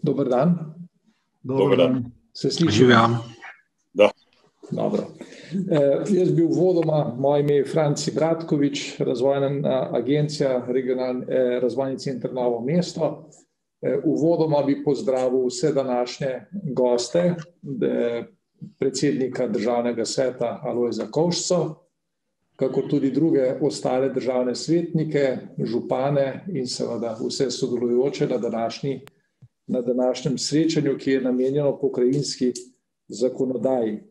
Dober dan. Dober dan. Se slišim? Da. Dobro. Jaz bi uvodoma, moje ime je Franci Bratkovič, Razvojna agencija, Razvojni center Novo mesto. Uvodoma bi pozdravil vse današnje goste, predsednika Državnega sveta Alojza Kovšco, kako tudi druge ostale državne svetnike, župane in seveda vse sodelujoče na današnjem srečanju, ki je namenjeno pokrajinski zakonodaji.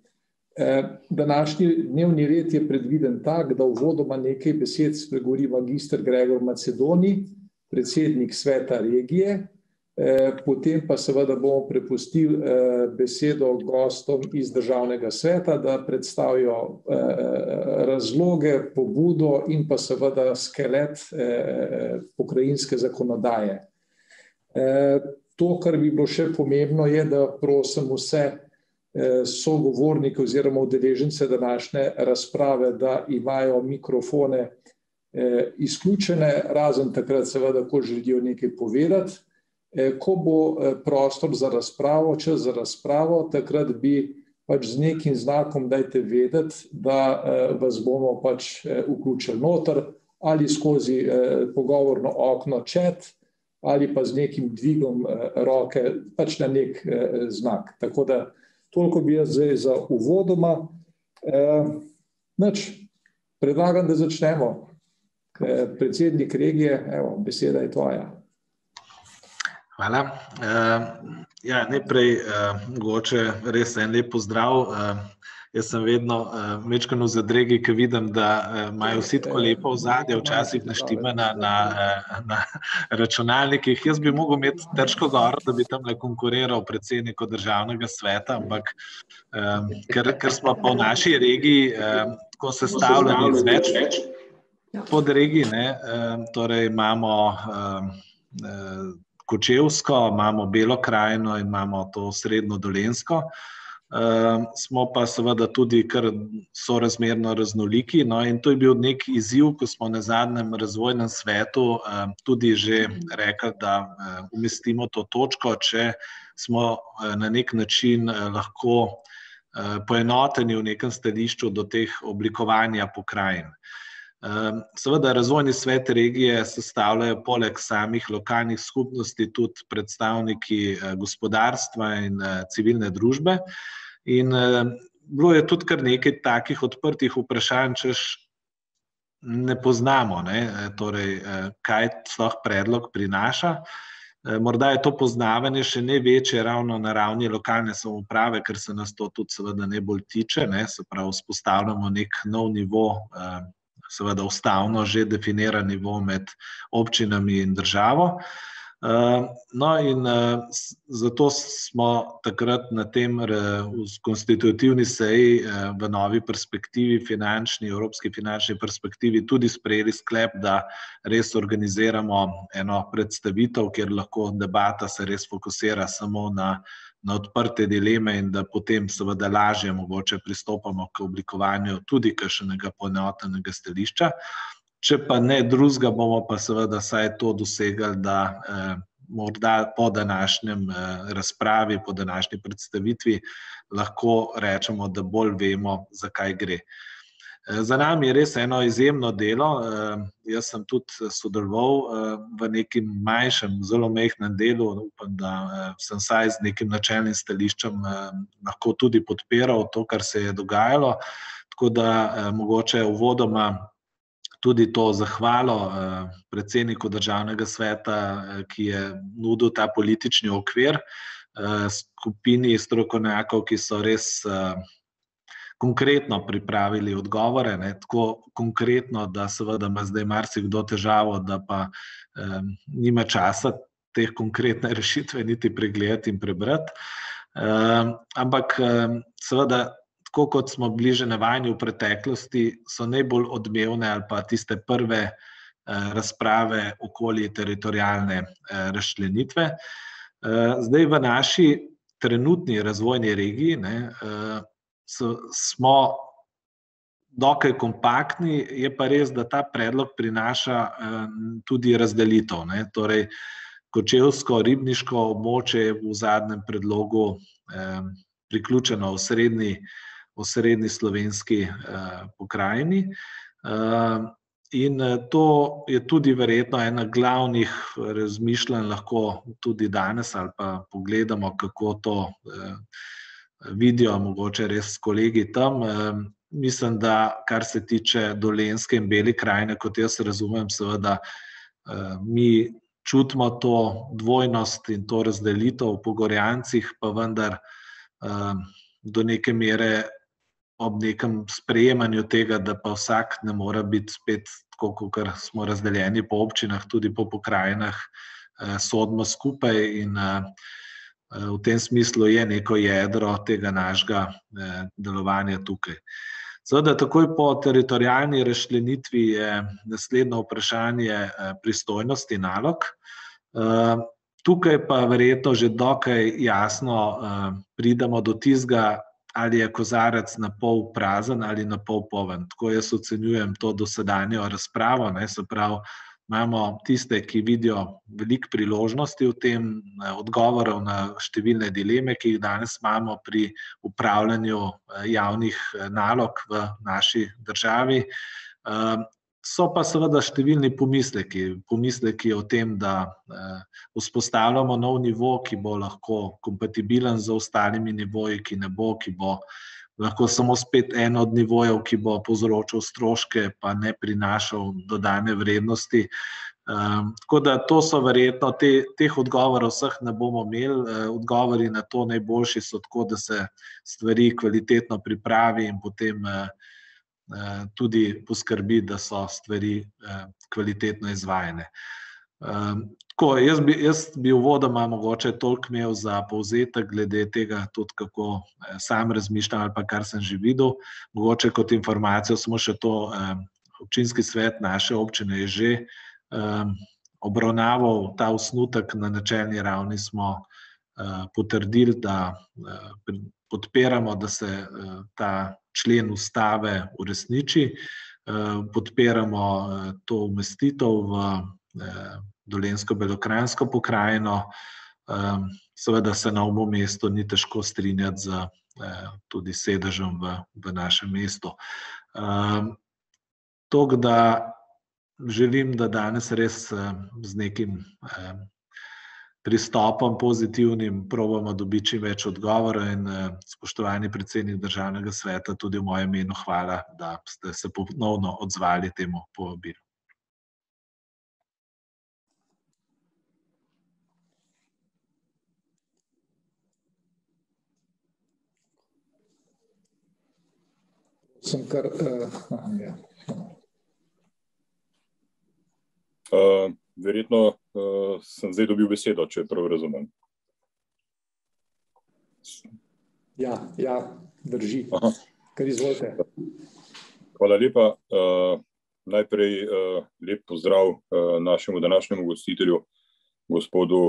Današnji dnevni red je predviden tak, da uvodoma nekaj besed spregovori magister Gregor Macedoni, predsednik sveta regije, potem pa seveda bomo prepustili besedo gostom iz Državnega sveta, da predstavijo razloge, pobudo in pa seveda skelet pokrajinske zakonodaje. To, kar bi bilo še pomembno, je, da prosim vse sogovornike oziroma udeležence današnje razprave, da imajo mikrofone izključene, razen takrat seveda, ko želijo nekaj povedati. Ko bo prostor za razpravo, čas za razpravo, takrat bi pač z nekim znakom dajte vedeti, da vas bomo pač vključili noter ali skozi pogovorno okno chat ali pa z nekim dvigom roke, pač na nek znak. Tako da toliko bi jaz zdaj za uvodoma. Predlagam, da začnemo. Predsednik regije, evo, beseda je tvoja. Hvala. Najprej mogoče res en lep pozdrav. Jaz sem vedno majčkeno v zadregi, ko vidim, da imajo vsi tako lepo ozadje, včasih ne štima na računalnikih. Jaz bi mogel imeti Trško goro, da bi tamle konkuriral predsedniku Državnega sveta, ampak ker smo pa v naši regiji tako sestavljeni iz več podregij, torej imamo Kočevsko, imamo Belo krajino in imamo to Srednjo Dolenjsko. Smo pa seveda tudi kar sorazmerno raznoliki. No, in to je bil nek izziv, ko smo na zadnjem razvojnem svetu tudi že rekli, da umestimo to točko, če smo na nek način lahko poenoteni v nekem stališču do teh oblikovanja pokrajin. Seveda Razvojni svet regije sestavljajo poleg samih lokalnih skupnosti tudi predstavniki gospodarstva in civilne družbe. In bilo je tudi kar nekaj takih odprtih vprašanj, češ ne poznamo, torej kaj sploh predlog prinaša. Morda je to poznavanje še največje ravno na ravni lokalne samouprave, ker se nas to tudi seveda najbolj tiče, se pravi vzpostavljamo nek nov nivo, seveda ustavno že definiran nivo med občinami in državo. No in zato smo takrat na tem konstitutivni seji v novi perspektivi, evropski finančni perspektivi tudi sprejeli sklep, da res organiziramo eno predstavitev, kjer lahko debata se res fokusira samo na odprte dileme in da potem seveda lažje mogoče pristopamo k oblikovanju tudi kakšnega poenotenega stališča. Če pa ne drugega, bomo pa seveda saj to dosegli, da morda po današnjem razpravi, po današnji predstavitvi lahko rečemo, da bolj vemo, za kaj gre. Za nami je res eno izjemno delo. Jaz sem tudi sodeloval v nekem manjšem, zelo majhnem delu, upam, da sem saj z nekim načelnim stališčem lahko tudi podpiral to, kar se je dogajalo. Tako da mogoče uvodoma tudi to zahvalo predsedniku Državnega sveta, ki je nudil ta politični okvir, skupini strokovnjakov, ki so res konkretno pripravili odgovore, tako konkretno, da seveda ima zdaj marsikdo težavo, da pa nima časa teh konkretne rešitve niti pregledati in prebrati. Ampak seveda, tako kot smo bili že navajeni v preteklosti, so najbolj odmevne ali pa tiste prve razprave okoli teritorialne razčlenitve. Zdaj v naši trenutni razvojni regiji smo dokaj kompaktni, je pa res, da ta predlog prinaša tudi razdelitev. Torej, Kočevsko-ribniško območje je v zadnjem predlogu priključeno v srednji slovenski pokrajini. In to je tudi verjetno ena glavnih razmišljanj, lahko tudi danes ali pa pogledamo, kako to vidijo mogoče res kolegi tam. Mislim, da kar se tiče Dolenjske in Bele krajine, kot jaz razumem, seveda mi čutimo to dvojnost in to razdelitev po Gorjancih, pa vendar do neke mere ob nekem sprejemanju tega, da pa vsak ne mora biti spet tako, kot smo razdeljeni po občinah, tudi po pokrajinah, sodimo skupaj in v tem smislu je neko jedro tega našega delovanja tukaj. Seveda, takoj po teritorialni razčlenitvi je naslednje vprašanje pristojnosti nalog. Tukaj pa verjetno že dokaj jasno pridemo do tistega, ali je kozarec na pol prazen ali na pol poln. Tako jaz ocenjujem to dosedanjo razpravo, se pravi, imamo tiste, ki vidijo veliko priložnosti v tem, odgovorov na številne dileme, ki jih danes imamo pri upravljanju javnih nalog v naši državi. So pa seveda številni pomisleki o tem, da vzpostavljamo nov nivo, ki bo lahko kompatibilen z ostalimi nivoji, ki ne bo, ki bo lahko samo spet en od nivojev, ki bo povzročal stroške, pa ne prinašal dodane vrednosti. Tako da to so verjetno, teh odgovorov vseh ne bomo imeli, odgovori na to najboljši so tako, da se stvari kvalitetno pripravi in potem tudi poskrbi, da so stvari kvalitetno izvajane. Tako, jaz bi uvodoma mogoče toliko imel za povzetek glede tega, tudi kako sam razmišljam ali pa kar sem že videl. Mogoče kot informacijo samo še to, občinski svet naše občine je že obravnaval ta osnutek, na načelni ravni smo potrdili, da podpiramo, da se ta člen ustave uresniči, podpiramo to umestitev v Dolenjsko-Belokranjsko pokrajino. Seveda se na Novem mestu ni težko strinjati z tudi sedežem v našem mestu. Toliko, da želim, da danes res z nekim pristopom pozitivnim probamo dobiti čim več odgovorov in spoštovani predsednik Državnega sveta, tudi v mojem imenu hvala, da ste se ponovno odzvali temu povabilu. Sem kar... Verjetno sem zdaj dobil besedo, če prav razumem. Ja, drži. Kar izvolite. Hvala lepa. Najprej lep pozdrav našemu današnjemu gostitelju, gospodu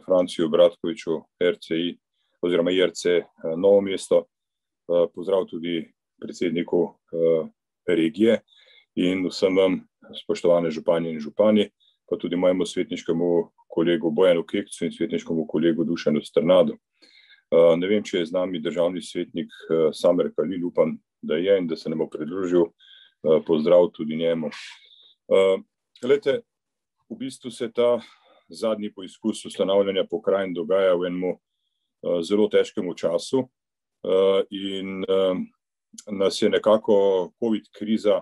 Franciju Bratkoviču, RCI oziroma IRC Novo mesto. Pozdrav tudi predsedniku regije in vsem vam, spoštovane županje in župani, pa tudi mojemu svetniškemu kolegu Bojanu Kekcu in svetniškemu kolegu Dušanu Strnadu. Ne vem, če je z nami državni svetnik Samer Kalil, upam, da je in da se nam bo pridružil. Pozdrav tudi njemu. Glejte, v bistvu se ta zadnji poizkus ustanavljanja pokrajin dogaja v enem zelo težkem času in nas je nekako COVID kriza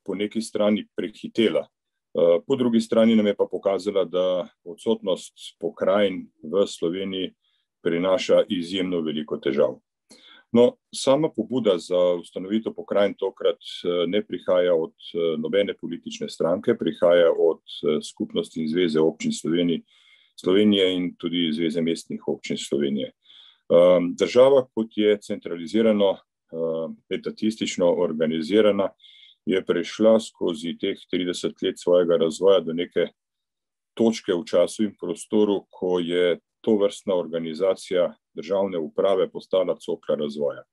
po neki strani prehitela. Po drugi strani nam je pa pokazala, da odsotnost pokrajin v Sloveniji prinaša izjemno veliko težav. No, sama pobuda za ustanovitev pokrajin tokrat ne prihaja od nobene politične stranke, prihaja od Skupnosti in Zveze občin Slovenije in tudi Zveze mestnih občin Slovenije. Država, kot je centralizirano, etatistično organizirana, je prešla skozi teh 30 let svojega razvoja do neke točke v času in prostoru, ko je tovrstna organizacija državne uprave postala cokla razvoja.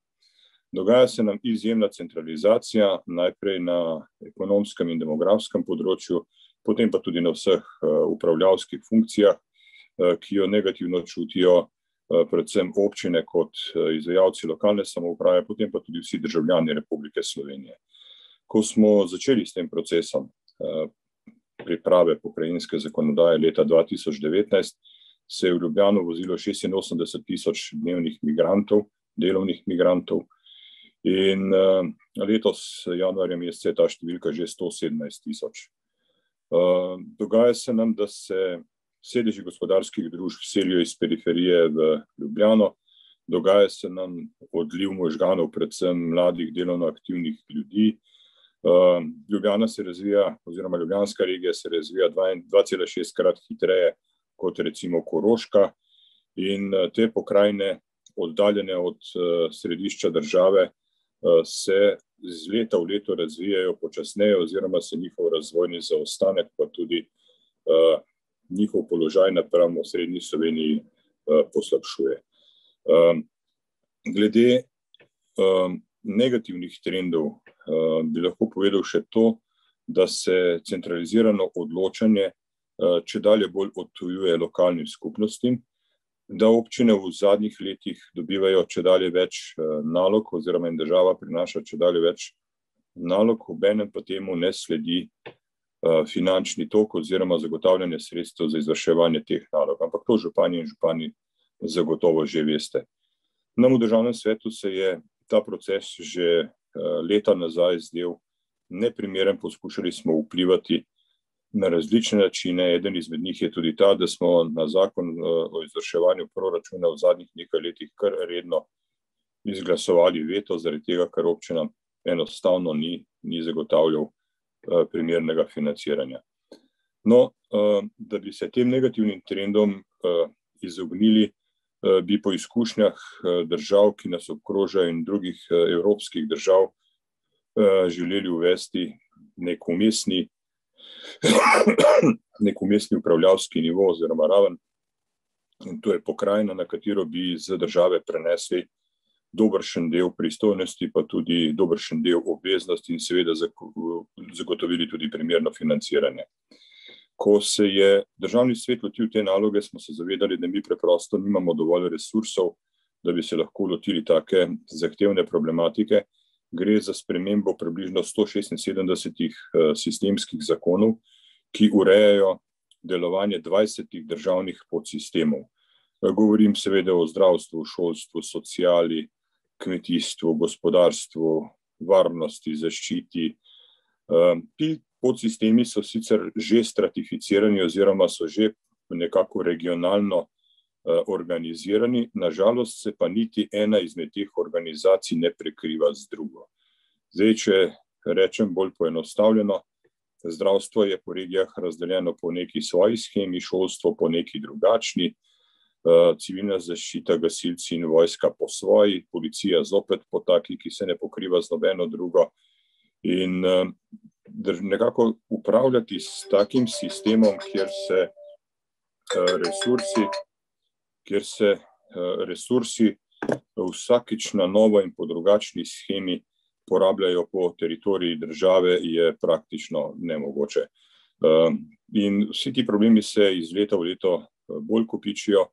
Dogaja se nam izjemna centralizacija, najprej na ekonomskem in demografskem področju, potem pa tudi na vseh upravljavskih funkcijah ki jo negativno čutijo predvsem občine kot izvajalci lokalne samouprave, potem pa tudi vsi državljani Republike Slovenije. Ko smo začeli s tem procesom priprave pokrajinske zakonodaje leta 2019, se je v Ljubljano vozilo 86.000 dnevnih migrantov, delovnih migrantov, in letos januarja meseca je ta številka že 117.000. Dogaja se nam, da se sedeži gospodarskih družb selijo iz periferije v Ljubljano, dogaja se nam odliv možganov, predvsem mladih delovno aktivnih ljudi. Ljubljana se razvija, oziroma Ljubljanska regija se razvija 2,6 krat hitreje kot recimo Koroška, in te pokrajine, oddaljene od središča države, se z leta v leto razvijajo počasneje, oziroma se njihov razvojni zaostanek pa tudi njihov položaj napram v osrednji Sloveniji poslabšuje. Glede negativnih trendov bi lahko povedal še to, da se centralizirano odločanje čedalje bolj odtujuje lokalnim skupnostim, da občine v zadnjih letih dobivajo čedalje več nalog, oziroma jim država prinaša čedalje več nalog, obenem pa temu ne sledi finančni tok oziroma zagotavljanje sredstev za izvrševanje teh nalog. Ampak to župani in župani zagotovo že veste. Nam v državnem svetu se je ta proces že leta nazaj zdel neprimeren, poskušali smo vplivati na različne načine. Eden izmed njih je tudi ta, da smo na zakon o izvrševanju proračuna v zadnjih nekaj letih kar redno izglasovali veto, zaradi tega, ker občinam enostavno ni zagotavljal primernega financiranja. No, da bi se tem negativnim trendom izognili, bi po izkušnjah držav, ki nas obkrožajo, in drugih evropskih držav želeli uvesti nek umestni upravljavski nivo oziroma raven, in to je pokrajina, na katero bi z države prenesli dobršen del pristojnosti, pa tudi dobršen del obveznosti in seveda zagotovili tudi primerno financiranje. Ko se je državni svet lotil te naloge, smo se zavedali, da mi preprosto nimamo dovolj resursov, da bi se lahko lotili take zahtevne problematike. Gre za spremembo približno 176 sistemskih zakonov, ki urejajo delovanje 20 državnih podsistemov. Govorim seveda o zdravstvu, šolstvu, sociali, kmetijstvu, gospodarstvu, varnosti, zaščiti. Ti podsistemi so sicer že stratificirani oziroma so že nekako regionalno organizirani, nažalost se pa niti ena izmed teh organizacij ne prekriva z drugo. Zdaj, če rečem bolj poenostavljeno, zdravstvo je po regijah razdeljeno po neki svoji shemi, šolstvo po neki drugačni, civilna zaščita, gasilci in vojska po svoji, policija zopet po taki, ki se ne pokriva z nobeno drugo. In nekako upravljati s takim sistemom, kjer se resursi vsakič na novo in po drugačni shemi porabljajo po teritoriji države, je praktično nemogoče. In vsi ti problemi se iz leta v leto bolj kopičijo.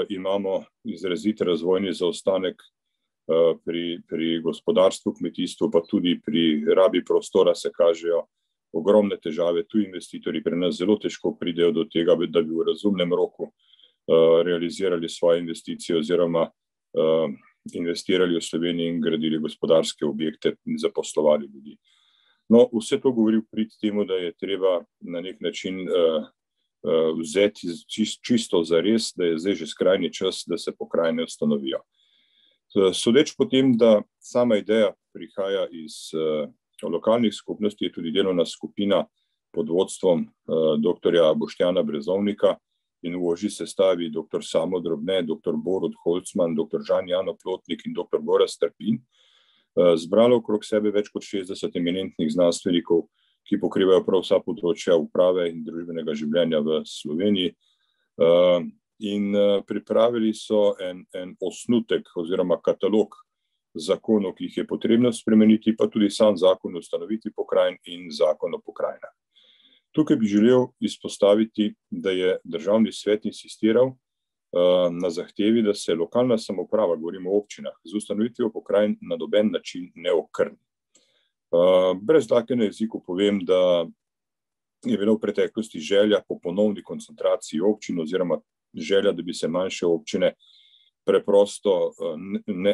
Imamo izrazit razvojni zaostanek pri gospodarstvu, kmetijstvu, pa tudi pri rabi prostora se kažejo ogromne težave. Tu investitorji pri nas zelo težko pridejo do tega, da bi v razumnem roku realizirali svoje investicije oziroma investirali v Sloveniji in gradili gospodarske objekte in zaposlovali ljudi. No, vse to govori v prid temu, da je treba na nek način vzeti čisto zares, da je zdaj že skrajni čas, da se pokrajine ustanovijo. Sodeč po tem, da sama ideja prihaja iz lokalnih skupnosti, je tudi delovna skupina pod vodstvom doktorja Boštjana Brezovnika in v ožji sestavi dr. Samo Drobne, dr. Borut Holcman, dr. Žan-Jano Plotnik in dr. Gorazd Trpin, zbralo okrog sebe več kot 60 eminentnih znanstvenikov, ki pokrivajo prav vsa področja uprave in družbenega življenja v Sloveniji. In pripravili so en osnutek oziroma katalog zakonov, ki jih je potrebno spremeniti, pa tudi sam zakon o ustanovitvi pokrajin in zakon o pokrajinah. Tukaj bi želel izpostaviti, da je državni svet insistiral na zahtevi, da se lokalna samouprava, govorimo o občinah, z ustanovitvijo pokrajin na noben način ne okrni. Brez dlake na jeziku povem, da je bila v preteklosti želja po ponovni koncentraciji občin oziroma želja, da bi se manjše občine preprosto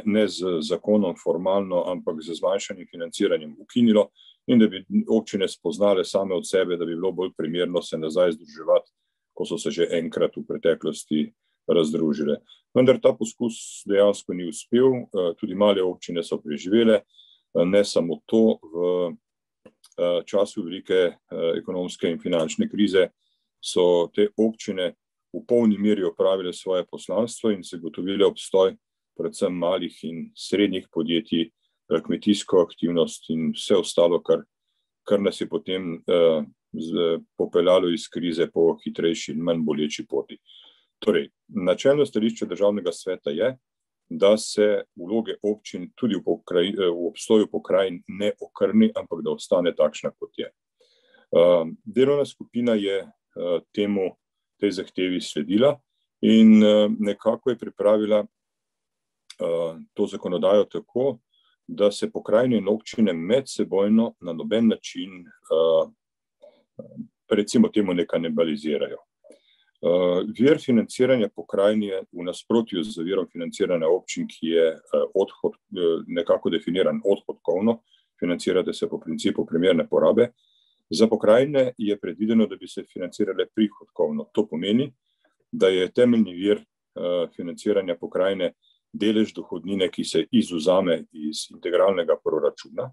ne z zakonom formalno, ampak z zmanjšanim financiranjem ukinilo in da bi občine spoznale same od sebe, da bi bilo bolj primerno se nazaj združevati, ko so se že enkrat v preteklosti razdružile. Vendar ta poskus dejansko ni uspel, tudi male občine so preživele, ne samo to, v času velike ekonomske in finančne krize so te občine v polni meri opravile svoje poslanstvo in zagotovile obstoj predvsem malih in srednjih podjetij, kmetijsko aktivnost in vse ostalo, kar nas je potem popeljalo iz krize po hitrejši in manj boleči poti. Torej, načelno stališče državnega sveta je, da se vloge občin tudi v obstoju pokrajin ne okrni, ampak da ostane takšna, kot je. Delovna skupina je tej zahtevi sledila in nekako je pripravila to zakonodajo tako, da se pokrajine in občine medsebojno na noben način, recimo temu, ne kanibalizirajo. Vir financiranja pokrajin je v nasprotju z virom financiranja občin, ki je nekako definiran odhodkovno, financirate se po principu primerne porabe. Za pokrajine je predvideno, da bi se financirale prihodkovno. To pomeni, da je temeljni vir financiranja pokrajine delež dohodnine, ki se izvzame iz integralnega proračuna.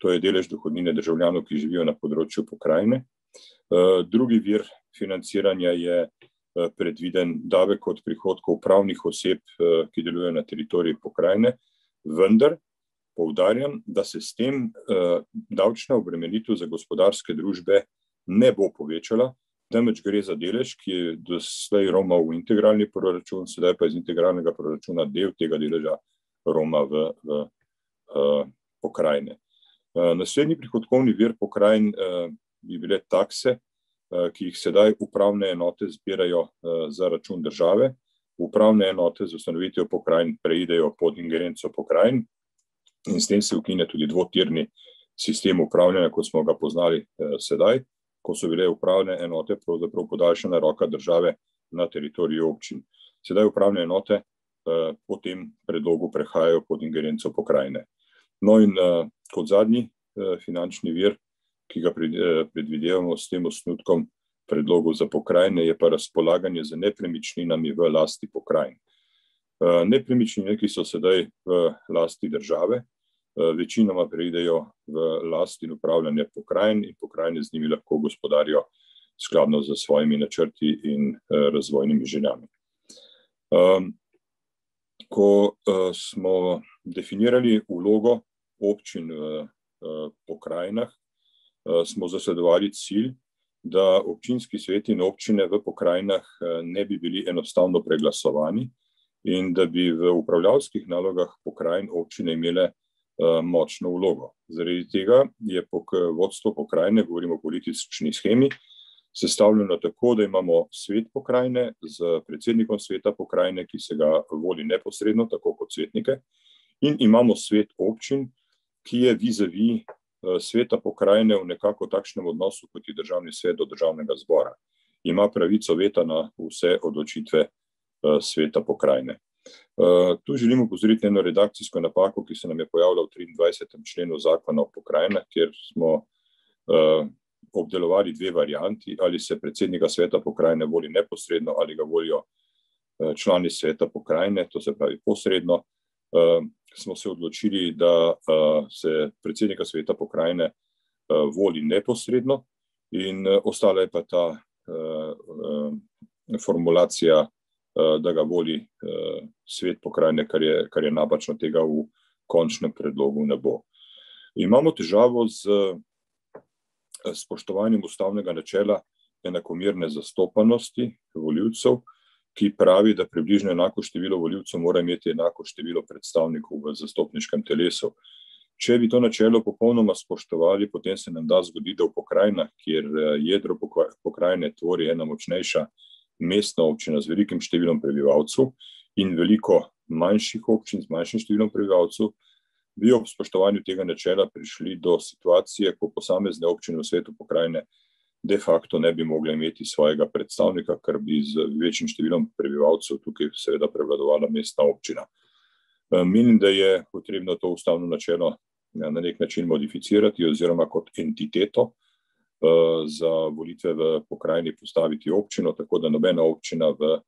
To je delež dohodnine državljanov, ki živijo na področju pokrajine. Drugi vir financiranja je predviden davek od prihodkov pravnih oseb, ki delujejo na teritoriju pokrajine, vendar poudarjam, da se s tem davčna obremenitev za gospodarske družbe ne bo povečala, temveč gre za delež, ki je doslej romal v integralni proračun, sedaj pa iz integralnega proračuna del tega deleža roma v pokrajine. Naslednji prihodkovni vir pokrajin bi bile takse, ki jih sedaj upravne enote zbirajo za račun države. Upravne enote z ustanovitvijo pokrajin preidejo pod ingerenco pokrajin in s tem se ukine tudi dvotirni sistem upravljanja, kot smo ga poznali sedaj, ko so bile upravne enote pravzaprav podaljšana roka države na teritoriju občin. Sedaj upravne enote po tem predlogu prehajajo pod ingerenco pokrajine. No in kot zadnji finančni vir, ki ga predvidevamo s tem osnutkom predlogov za pokrajine, je pa razpolaganje z nepremičninami v lasti pokrajin. Nepremičnine, ki so sedaj v lasti države, večinoma preidejo v last in upravljanje pokrajin in pokrajine z njimi lahko gospodarijo skladno z svojimi načrti in razvojnimi željami. Ko smo definirali vlogo občin v pokrajinah, smo zasledovali cilj, da občinski sveti in občine v pokrajinah ne bi bili enostavno preglasovani in da bi v upravljavskih nalogah pokrajin občine imele močno vlogo. Zaradi tega je vodstvo pokrajine, govorimo o politični shemi, sestavljeno tako, da imamo svet pokrajine z predsednikom sveta pokrajine, ki se ga voli neposredno, tako kot svetnike, in imamo svet občin, ki je vis-a-vis sveta pokrajine v nekako takšnem odnosu, kot je državni svet do državnega zbora. Ima pravico veta na vse odločitve sveta pokrajine. Tu želimo opozoriti eno redakcijsko napako, ki se nam je pojavila v 23. členu zakona o pokrajinah, kjer smo obdelovali dve varianti, ali se predsednika sveta pokrajine voli neposredno ali ga volijo člani sveta pokrajine, to se pravi posredno. Smo se odločili, da se predsednika sveta pokrajine voli neposredno in ostala je pa ta formulacija, da ga voli svet pokrajine, kar je napačno, tega v končnem predlogu ne bo. Imamo težavo z spoštovanjem ustavnega načela enakomerne zastopanosti volivcev, ki pravi, da približno enako število volivcev mora imeti enako število predstavnikov v zastopniškem telesu. Če bi to načelo popolnoma spoštovali, potem se nam da zgoditi, da v pokrajinah, kjer jedro pokrajine tvori ena močnejša mestna občina z velikim številom prebivalcev in veliko manjših občin z manjšim številom prebivalcev, bi ob spoštovanju tega načela prišli do situacije, ko posamezne občine v svetu pokrajine de facto ne bi mogle imeti svojega predstavnika, ker bi z večjim številom prebivalcev tukaj seveda prevladovala mestna občina. Menim, da je potrebno to ustavno načelo na nek način modificirati oziroma kot entiteto za volitve v pokrajini postaviti občino, tako da nobena občina v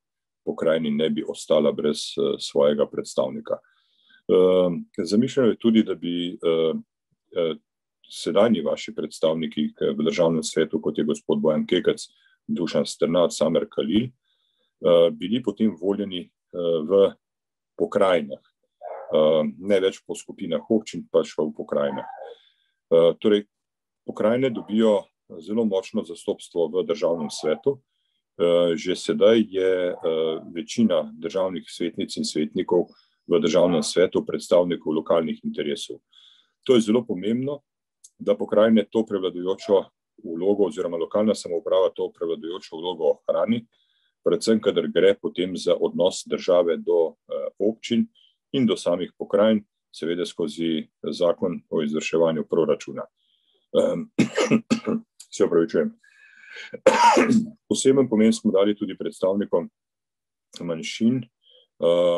pokrajini ne bi ostala brez svojega predstavnika. Zamišljeno je tudi, da bi sedanji vaši predstavniki v državnem svetu, kot je gospod Bojan Kekec, Dušan Strnad, Samer Kalil, bili potem voljeni v pokrajinah. Ne več po skupinah občin, pač v pokrajinah. Torej, pokrajine dobijo zelo močno zastopstvo v državnem svetu. Že sedaj je večina državnih svetnic in svetnikov v državnem svetu predstavnikov lokalnih interesov. To je zelo pomembno, da pokrajine to prevladujočo vlogo oziroma lokalna samouprava to prevladujočo vlogo ohrani, predvsem kadar gre potem za odnos države do občin in do samih pokrajin, seveda skozi zakon o izvrševanju proračuna. Se opravičujem. Poseben pomen smo dali tudi predstavnikom manjšin.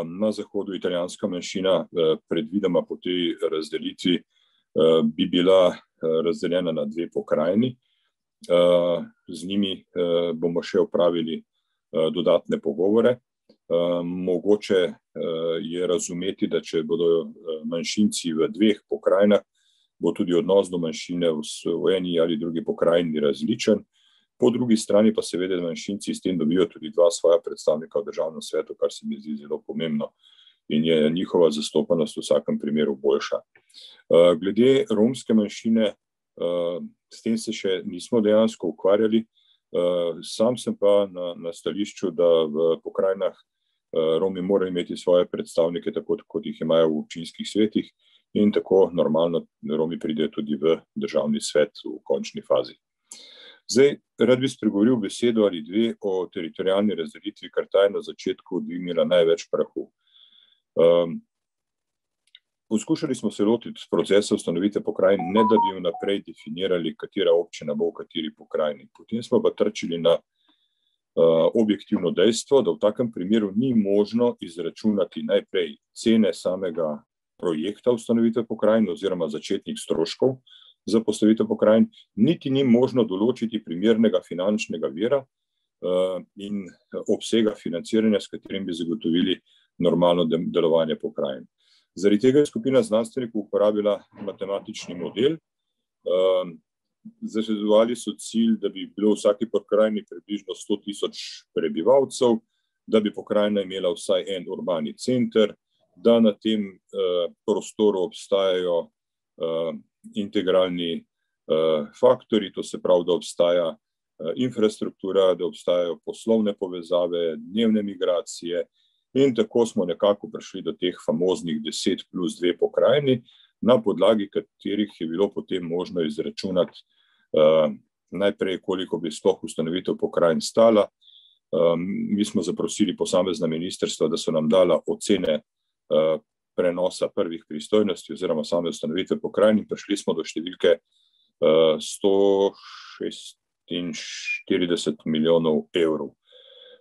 Na zahodu italijanska manjšina, predvidoma po tej razdelitvi, bi bila razdeljena na 2 pokrajini. Z njimi bomo še opravili dodatne pogovore. Mogoče je razumeti, da če bodo manjšinci v 2 pokrajinah, bo tudi odnos do manjšine v eni ali drugi pokrajini različen. Po drugi strani pa seveda manjšinci s tem dobijo tudi 2 svoja predstavnika v državnem svetu, kar se mi zdi zelo pomembno in je njihova zastopanost v vsakem primeru boljša. Glede romske manjšine, s tem se še nismo dejansko ukvarjali. Sam sem pa na stališču, da v pokrajinah Romi morajo imeti svoje predstavnike, tako kot jih imajo v občinskih svetih, in tako normalno Romi pridejo tudi v državni svet v končni fazi. Zdaj, rad bi spregovoril besedo ali 2 o teritorialni razdelitvi, kar ta je na začetku dvignila največ prahu. Poskušali smo se lotiti procesa ustanovitve pokrajin, ne da bi vnaprej definirali, katera občina bo v kateri pokrajini. Potem smo pa trčili na objektivno dejstvo, da v takem primeru ni možno izračunati najprej cene samega projekta ustanovitve pokrajin oziroma začetnih stroškov za postavitev pokrajin, niti ni možno določiti primernega finančnega vira in obsega financiranja, s katerim bi zagotovili normalno delovanje pokrajin. Zaradi tega je skupina znanstvenikov uporabila matematični model. Zasledovali so cilj, da bi bilo v vsaki pokrajini približno 100.000 prebivalcev, da bi pokrajina imela vsaj en urbani center, da na tem prostoru obstajajo integralni faktori, to se pravi, da obstaja infrastruktura, da obstajajo poslovne povezave, dnevne migracije in tako smo nekako prišli do teh famoznih 10+2 pokrajini, na podlagi katerih je bilo potem možno izračunati najprej, koliko bi sploh ustanovitev pokrajin stala. Mi smo zaprosili posamezna ministrstva, da so nam dala ocene prenosa prvih pristojnosti oziroma same ustanovitve pokrajin in prišli smo do številke 146 milijonov evrov.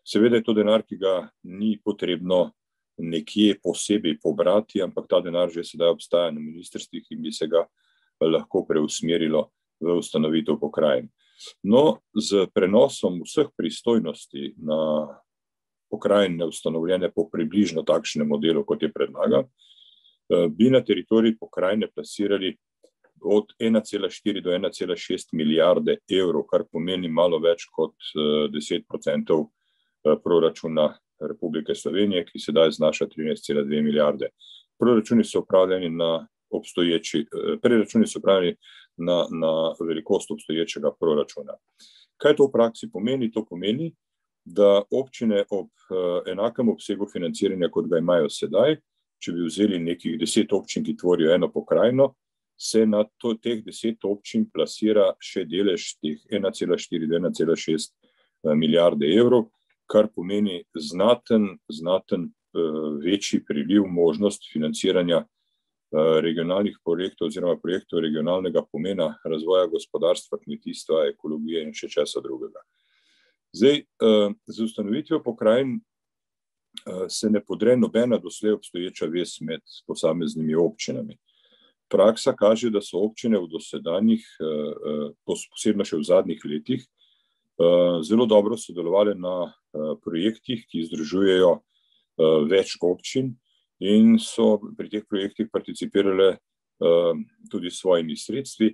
Seveda je to denar, ki ga ni potrebno nekje posebej pobrati, ampak ta denar že sedaj obstaja na ministrstvih in bi se ga lahko preusmerilo v ustanovitev pokrajin. No, z prenosom vseh pristojnosti na pokrajine ustanovljene po približno takšnem modelu, kot je predlagan, bi na teritoriji pokrajine plasirali od 1,4 do 1,6 milijarde evrov, kar pomeni malo več kot 10% proračuna Republike Slovenije, ki sedaj znaša 13,2 milijarde. Preračuni so upravljeni na velikost obstoječega proračuna. Kaj to v praksi pomeni? To pomeni, da občine ob enakem obsegu financiranja, kot ga imajo sedaj, če bi vzeli nekih 10 občin, ki tvorijo eno pokrajino, se na teh 10 občin plasira še delež teh 1,4–1,6 milijarde evrov, kar pomeni znaten večji priliv možnost financiranja regionalnih projektov oziroma projektov regionalnega pomena, razvoja gospodarstva, kmetijstva, ekologije in še česa drugega. Zdaj, z ustanovitvijo pokrajin se ne podre nobena doslej obstoječa vez med posameznimi občinami. Praksa kaže, da so občine v dosedanjih, posebno še v zadnjih letih, zelo dobro sodelovali na projektih, ki združujejo več občin in so pri teh projektih participirale tudi s svojimi sredstvi.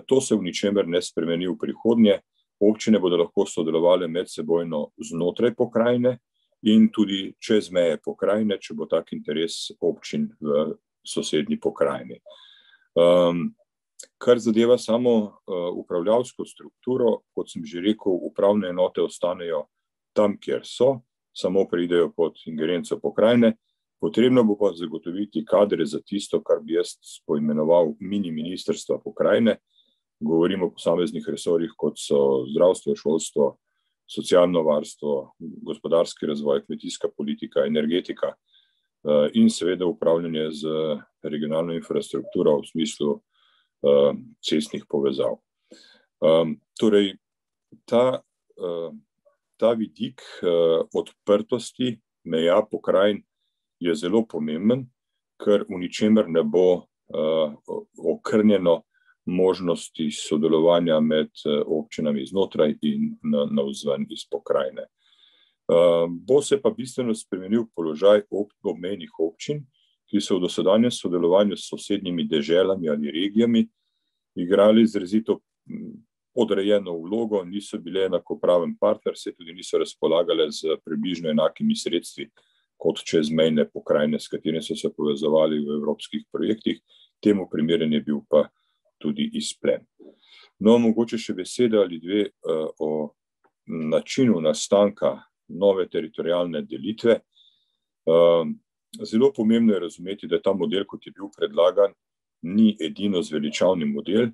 To se v ničemer ne spremeni v prihodnje. Občine bodo lahko sodelovali medsebojno znotraj pokrajine in tudi čez meje pokrajine, če bo tak interes občin v sosednji pokrajini. Kar zadeva samo upravljavsko strukturo, kot sem že rekel, upravne enote ostanejo tam, kjer so, samo pridejo pod ingerenco pokrajine. Potrebno bo pa zagotoviti kadre za tisto, kar bi jaz poimenoval mini ministrstva pokrajine. Govorimo o posameznih resorjih, kot so zdravstvo, šolstvo, socialno varstvo, gospodarski razvoj, kmetijska politika, energetika in seveda upravljanje z regionalno infrastrukturo v smislu cestnih povezav. Torej, ta vidik odprtosti meja pokrajin je zelo pomemben, ker v ničemer ne bo okrnjeno možnosti sodelovanja med občinami znotraj in navzven iz pokrajine. Bo se pa bistveno spremenil položaj obmejnih občin, ki so v dosedanjem sodelovanju s sosednjimi deželami ali regijami igrali izrazito podrejeno vlogo, niso bile enakopraven partner, se tudi niso razpolagale z približno enakimi sredstvi kot čezmejne pokrajine, s katerimi so se povezovali v evropskih projektih. Temu primeren je bil pa tudi izplen. No, mogoče še beseda ali dve o načinu nastanka nove teritorialne delitve. Zelo pomembno je razumeti, da ta model, kot je bil predlagan, ni edino zveličavni model,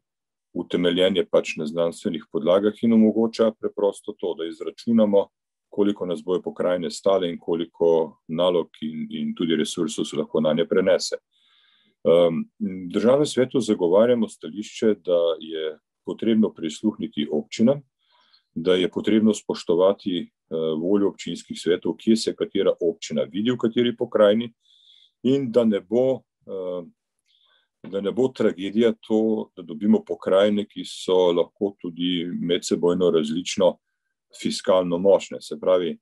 utemeljen je pač na znanstvenih podlagah in omogoča preprosto to, da izračunamo, koliko nas bojo pokrajine stale in koliko nalog in tudi resursov se lahko na nje prenese. V Državnem svetu zagovarjamo stališče, da je potrebno prisluhniti občinam, da je potrebno spoštovati voljo občinskih svetov, kje se katera občina vidi v kateri pokrajini in da ne bo tragedija to, da dobimo pokrajine, ki so lahko tudi medsebojno različno fiskalno močne. Se pravi,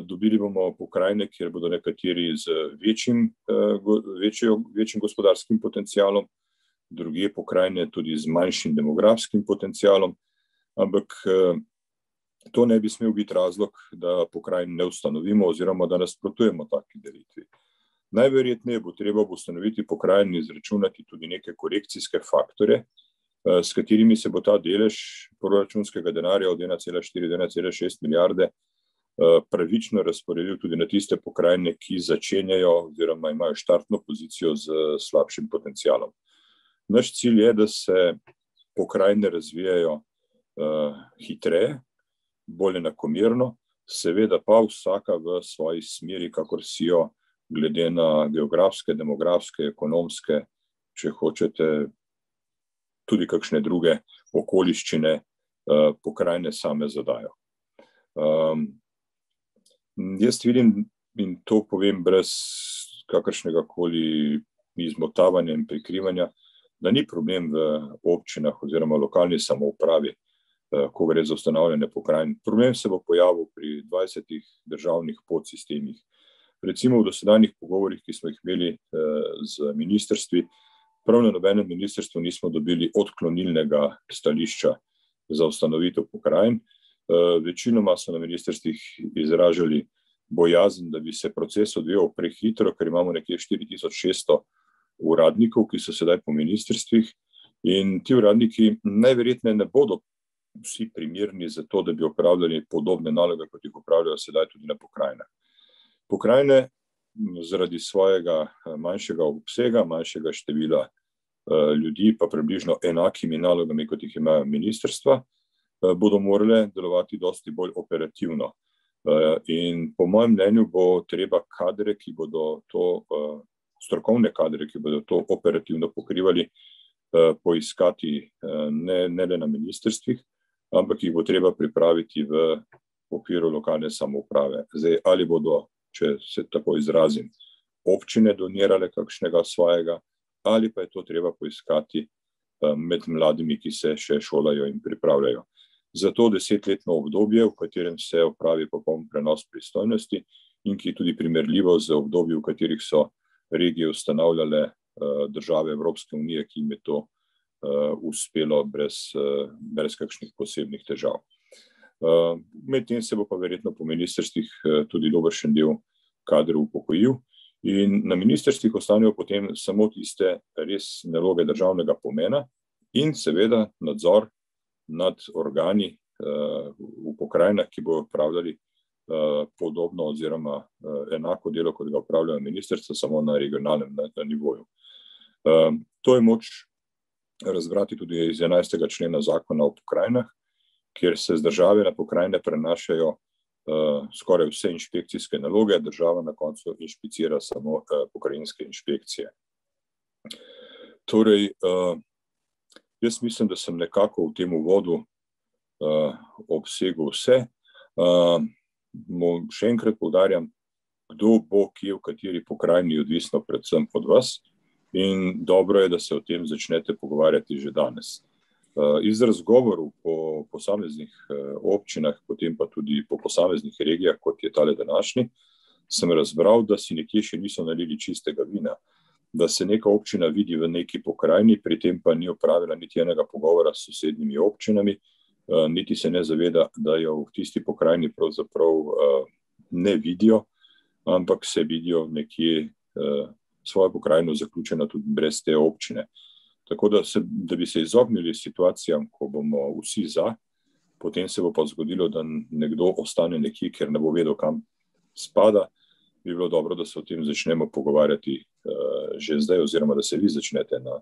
dobili bomo pokrajine, kjer bodo nekateri z večjim gospodarskim potencialom, druge pokrajine tudi z manjšim demografskim potencialom, ampak to ne bi smel biti razlog, da pokrajin ne ustanovimo oziroma da nasprotujemo taki delitvi. Najverjetneje bo treba ustanoviti pokrajin in izračunati tudi neke korekcijske faktore, s katerimi se bo ta delež proračunskega denarja od 1,4 do 1,6 milijarde pravično razporedil tudi na tiste pokrajine, ki začenjajo oziroma imajo štartno pozicijo z slabšim potencialom. Naš cilj je, da se pokrajine razvijajo hitreje, bolj enakomerno, seveda pa vsaka v svoji smeri, kakor si jo glede na geografske, demografske, ekonomske, če hočete, tudi kakšne druge okoliščine pokrajine same zadajo. Jaz vidim, in to povem brez kakršnega koli izmotavanja in prikrivanja, da ni problem v občinah oziroma lokalni samoupravi, ko gre za ustanavljanje pokrajin. Problem se bo pojavil pri 20 državnih podsistemih. Recimo v dosedanjih pogovorih, ki smo jih imeli z ministrstvi, prav na nobenem ministrstvu nismo dobili odklonilnega stališča za ustanovitev pokrajin. Večinoma so na ministrstvih izražali bojazen, da bi se proces odvijal prehitro, ker imamo nekje 4600 uradnikov, ki so sedaj po ministrstvih, in ti uradniki najverjetneje ne bodo vsi primerni za to, da bi opravljali podobne naloge, kot jih opravljajo sedaj tudi na pokrajinah. Pokrajine zaradi svojega manjšega obsega, manjšega števila ljudi, pa približno enakimi nalogami, kot jih imajo ministrstva, bodo morale delovati dosti bolj operativno. In po mojem mnenju bo treba kadre, ki bodo to, strokovne kadre, ki bodo to operativno pokrivali, poiskati ne le na ministrstvih, ampak jih bo treba pripraviti v okviru lokalne samouprave. Zdaj, ali bodo, če se tako izrazim, občine donirale kakšnega svojega, ali pa je to treba poiskati med mladimi, ki se še šolajo in pripravljajo. Zato 10-letno obdobje, v katerem se opravi popoln prenos pristojnosti in ki je tudi primerljivo z obdobjem, v katerih so regije ustanavljale države Evropske unije, ki jim je to uspelo brez kakšnih posebnih težav. Medtem se bo pa verjetno po ministrstvih tudi dobršen del kadrov upokojil in na ministrstvih ostanejo potem samo tiste res naloge državnega pomena in seveda nadzor nad organi v pokrajinah, ki bodo opravljali podobno oziroma enako delo, kot ga opravljajo ministrstva, samo na regionalnem nivoju. To je moč razbrati tudi iz 11. člena zakona o pokrajinah, kjer se z države na pokrajine prenašajo skoraj vse inšpekcijske naloge, država na koncu inšpicira samo pokrajinske inšpekcije. Torej, jaz mislim, da sem nekako v tem uvodu obsegel vse. Še enkrat poudarjam, kdo bo kje v kateri pokrajini, odvisno predvsem od vas in dobro je, da se o tem začnete pogovarjati že danes. Iz razgovorov po posameznih občinah, potem pa tudi po posameznih regijah, kot je tale današnji, sem razbral, da si nekje še niso nalili čistega vina, da se neka občina vidi v neki pokrajini, pri tem pa ni opravila niti enega pogovora s sosednjimi občinami, niti se ne zaveda, da jo v tisti pokrajini pravzaprav ne vidijo, ampak se vidijo nekje svojo pokrajino zaključena tudi brez te občine. Tako da bi se izognili situacijam, ko bomo vsi za, potem se bo pa zgodilo, da nekdo ostane nekje, ker ne bo vedel, kam spada, bi bilo dobro, da se o tem začnemo pogovarjati že zdaj, oziroma da se vi začnete na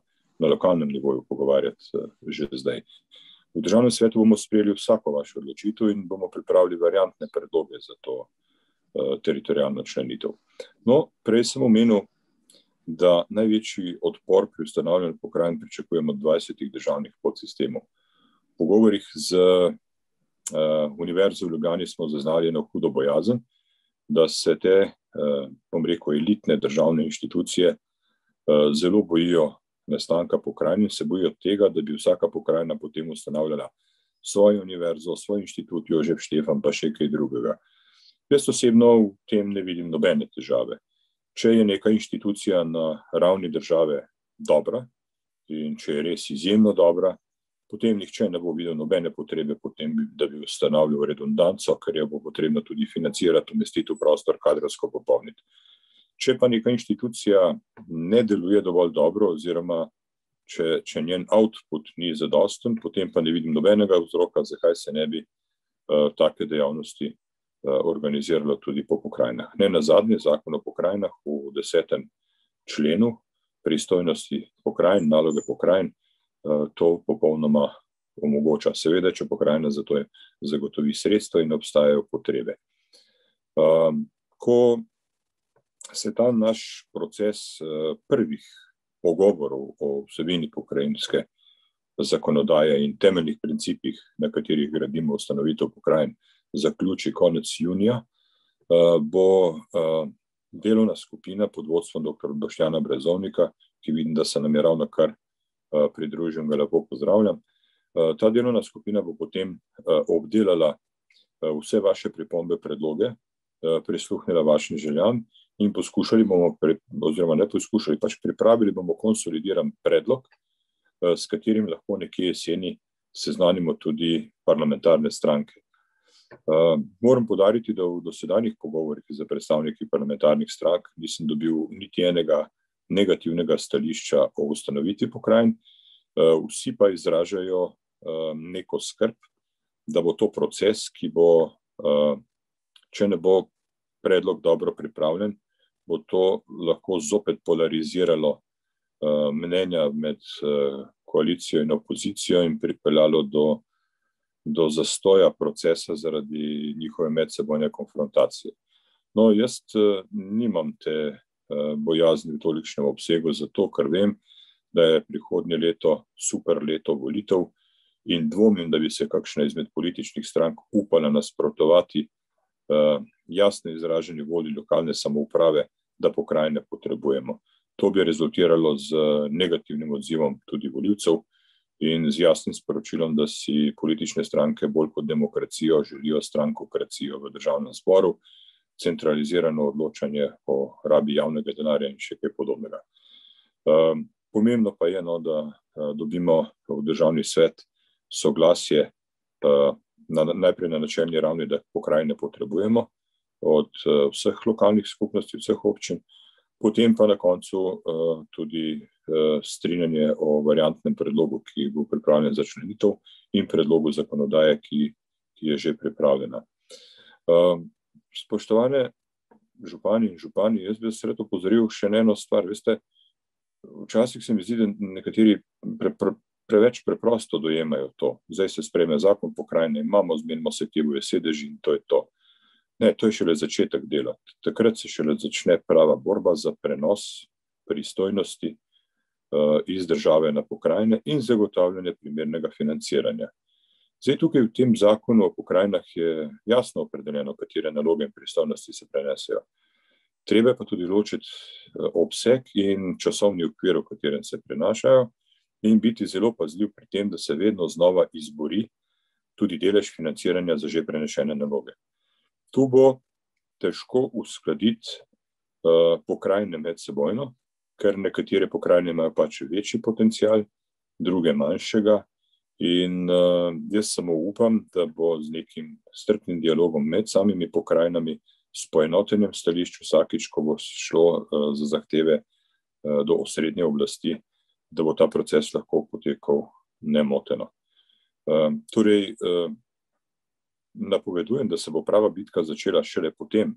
lokalnem nivoju pogovarjati že zdaj. V Državnem svetu bomo sprejeli vsako vašo odločitev in bomo pripravili variantne predloge za to teritorialno členitev. No, prej sem omenil, da največji odpor pri ustanavljanju pokrajin pričakujemo od 20 državnih podsistemov. V pogovorih z Univerzo v Ljubljani smo zaznali eno hudo bojazen, da se te, bom rekel, elitne državne inštitucije zelo bojijo nastanka pokrajin in se bojijo tega, da bi vsaka pokrajina potem ustanavljala svojo univerzo, svoj inštitut Jožef Štefan, pa še kaj drugega. Jaz osebno v tem ne vidim nobene težave. Če je neka inštitucija na ravni države dobra in če je res izjemno dobra, potem nihče ne bo videl nobene potrebe potem, da bi ustanavljal redundanco, ker jo bo potrebno tudi financirati, umestiti v prostor, kadrovsko popolniti. Če pa neka inštitucija ne deluje dovolj dobro oziroma če njen output ni zadosten, potem pa ne vidim nobenega vzroka, zakaj se ne bi take dejavnosti organiziralo tudi po pokrajinah. Ne nazadnje, zakon o pokrajinah v 10. členu pristojnosti pokrajin, naloge pokrajin, to popolnoma omogoča. Seveda, če pokrajina za to zagotovi sredstva in obstajajo potrebe. Ko se ta naš proces prvih pogovorov o vsebini pokrajinske zakonodaje in temeljnih principih, na katerih gradimo ustanovitev pokrajin, zaključi konec junija, bo delovna skupina pod vodstvom dr. Boštjana Brezovnika, ki vidim, da se nam je ravno kar pridružil, ga lepo pozdravljam. Ta delovna skupina bo potem obdelala vse vaše pripombe, predloge, prisluhnila vašim željam in poskušali bomo, oziroma ne poskušali, pač pripravili bomo konsolidiran predlog, s katerim lahko nekje jeseni seznanimo tudi parlamentarne stranke. Moram poudariti, da v dosedanjih pogovorih za predstavniki parlamentarnih strank nisem dobil niti enega negativnega stališča o ustanovitvi pokrajin. Vsi pa izražajo neko skrb, da bo to proces, ki bo, če ne bo predlog dobro pripravljen, bo to lahko zopet polariziralo mnenja med koalicijo in opozicijo in pripeljalo do zastoja procesa zaradi njihove medsebojne konfrontacije. No, jaz nimam te bojazni v tolikšnem obsegu, zato ker vem, da je prihodnje leto super leto volitev in dvomim, da bi se kakšna izmed političnih strank upala nasprotovati jasno izraženi volji lokalne samouprave, da pokrajine potrebujemo. To bi rezultiralo z negativnim odzivom tudi volivcev in z jasnim sporočilom, da si politične stranke bolj kot demokracijo želijo strankokracijo v državnem zboru, centralizirano odločanje o rabi javnega denarja in še kaj podobnega. Pomembno pa je, da dobimo v državni svet soglasje najprej na načelni ravni, da pokrajine potrebujemo od vseh lokalnih skupnosti, vseh občin, potem pa na koncu tudi strinjanje o variantnem predlogu, ki bo pripravljen za členitev in predlogu zakonodaje, ki je že pripravljena. Spoštovane župani in župani, jaz bi se rad opozoril še na eno stvar. Veste, včasih se mi zdi, da nekateri preveč preprosto dojemajo to. Zdaj se sprejme zakon pokrajine, imamo, zmenimo se, kje bojo sedeži in to je to. Ne, to je šele začetek dela. Takrat se šele začne prava borba za prenos pristojnosti iz države na pokrajine in zagotavljanje primernega financiranja. Zdaj tukaj v tem zakonu o pokrajinah je jasno opredeljeno, katere naloge in pristojnosti se prenesejo. Treba pa tudi ločiti obseg in časovni okvir, v katerem se prenašajo, in biti zelo pazljiv pri tem, da se vedno znova izbori tudi delež financiranja za že prenešene naloge. Tu bo težko uskladiti pokrajine medsebojno, ker nekatere pokrajine imajo pač večji potencial, druge manjšega, in jaz samo upam, da bo z nekim strpnim dialogom med samimi pokrajinami, s poenotenjem stališč vsakič, ko bo šlo za zahteve do osrednje oblasti, da bo ta proces lahko potekal nemoteno. Torej, napovedujem, da se bo prava bitka začela šele potem,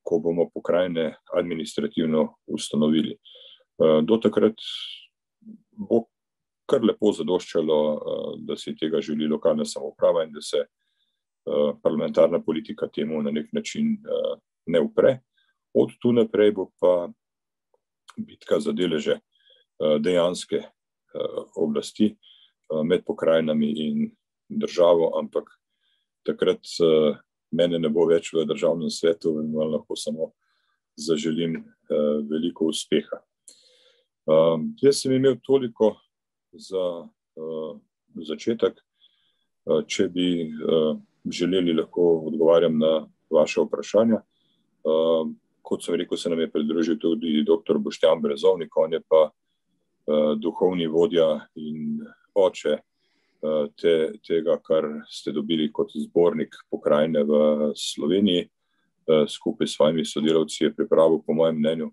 ko bomo pokrajine administrativno ustanovili. Do takrat bo kar lepo zadoščalo, da si tega želi lokalna samouprava in da se parlamentarna politika temu na nek način ne upre. Od tu naprej bo pa bitka za deleže dejanske oblasti med pokrajinami in državo, ampak takrat mene ne bo več v državnem svetu in vam lahko samo zaželim veliko uspeha. Jaz sem imel toliko za začetek. Če bi želeli, lahko odgovarjam na vaše vprašanja. Kot sem rekel, se nam je pridružil tudi dr. Boštjan Brezovnik, on je pa duhovni vodja in oče tega, kar ste dobili kot zbornik pokrajine v Sloveniji. Skupaj s svojimi sodelavci je pripravil, po mojem mnenju,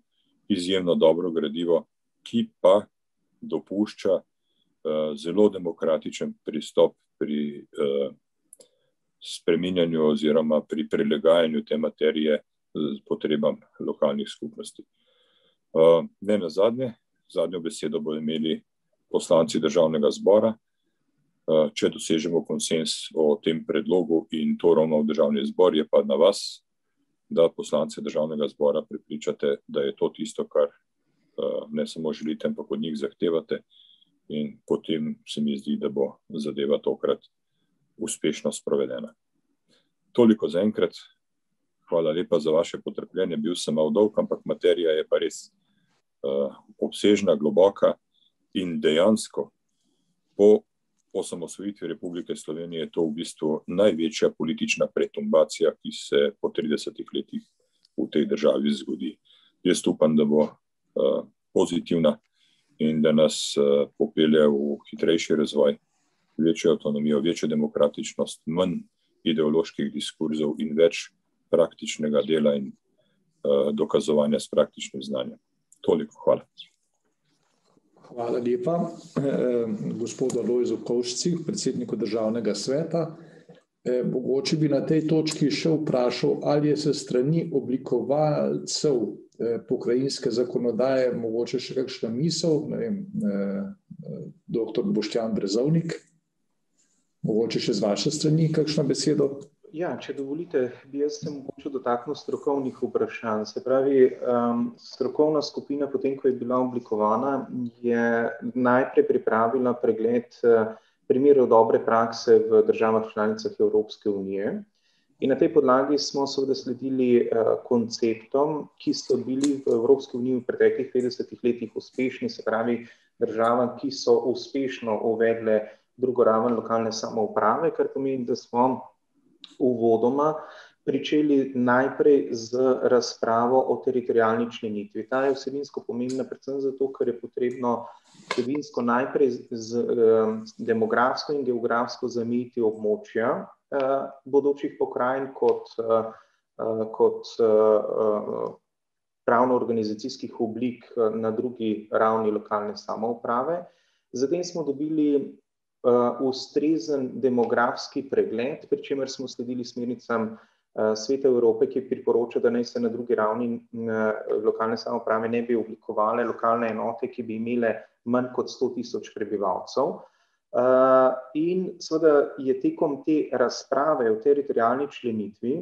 izjemno dobro gradivo, ki pa dopušča zelo demokratičen pristop pri spreminjanju oziroma pri prilagajanju te materije potrebam lokalnih skupnosti. Ne nazadnje, zadnjo besedo bodo imeli poslanci državnega zbora. Če dosežemo konsens o tem predlogu in to ravno v državni zbor, je pa na vas, da poslance državnega zbora prepričate, da je to tisto, kar ne samo želite, ampak od njih zahtevate, in potem se mi zdi, da bo zadeva tokrat uspešno sprovedena. Toliko za enkrat. Hvala lepa za vaše potrpljenje. Bil sem malo dolg, ampak materija je pa res obsežna, globoka in dejansko po osamosvojitvi Republike Slovenije je to v bistvu največja politična pretumbacija, ki se po 30 letih v tej državi zgodi. Jaz upam, da bo pozitivna in da nas popelje v hitrejši razvoj, večjo avtonomijo, večjo demokratičnost, manj ideoloških diskurzov in več praktičnega dela in dokazovanja s praktičnim znanjem. Toliko, hvala. Hvala lepa gospodu Alojzu Kovšci, predsedniku državnega sveta. Mogoče bi na tej točki še vprašal, ali je se strani oblikovalcev pokrajinske zakonodaje mogoče še kakšna misel, ne vem, dr. Boštjan Brezovnik, mogoče še z vaše strani kakšna besedo? Ja, če dovolite, bi jaz se mogoče dotaknil strokovnih vprašanj. Se pravi, strokovna skupina, potem ko je bila oblikovana, je najprej pripravila pregled primerov dobre prakse v državah članicah Evropske unije. In na tej podlagi smo seveda sledili konceptom, ki so bili v Evropski uniji v preteklih 50 letih uspešni, se pravi državam, ki so uspešno uvedle drugo raven lokalne samouprave, kar pomeni, da smo uvodoma pričeli najprej z razpravo o teritorialni členitvi. Ta je vsebinsko pomembna predvsem zato, ker je potrebno vsebinsko najprej z demografsko in geografsko zamejiti območja bodočih pokrajin kot pravno-organizacijskih oblik na drugi ravni lokalne samouprave. Zatem smo dobili ustrezen demografski pregled, pri čemer smo sledili smernicam Sveta Evrope, ki priporoča, da naj se na drugi ravni lokalne samouprave ne bi oblikovale lokalne enote, ki bi imele manj kot 100.000 prebivalcev. In seveda je tekom te razprave o teritorialni členitvi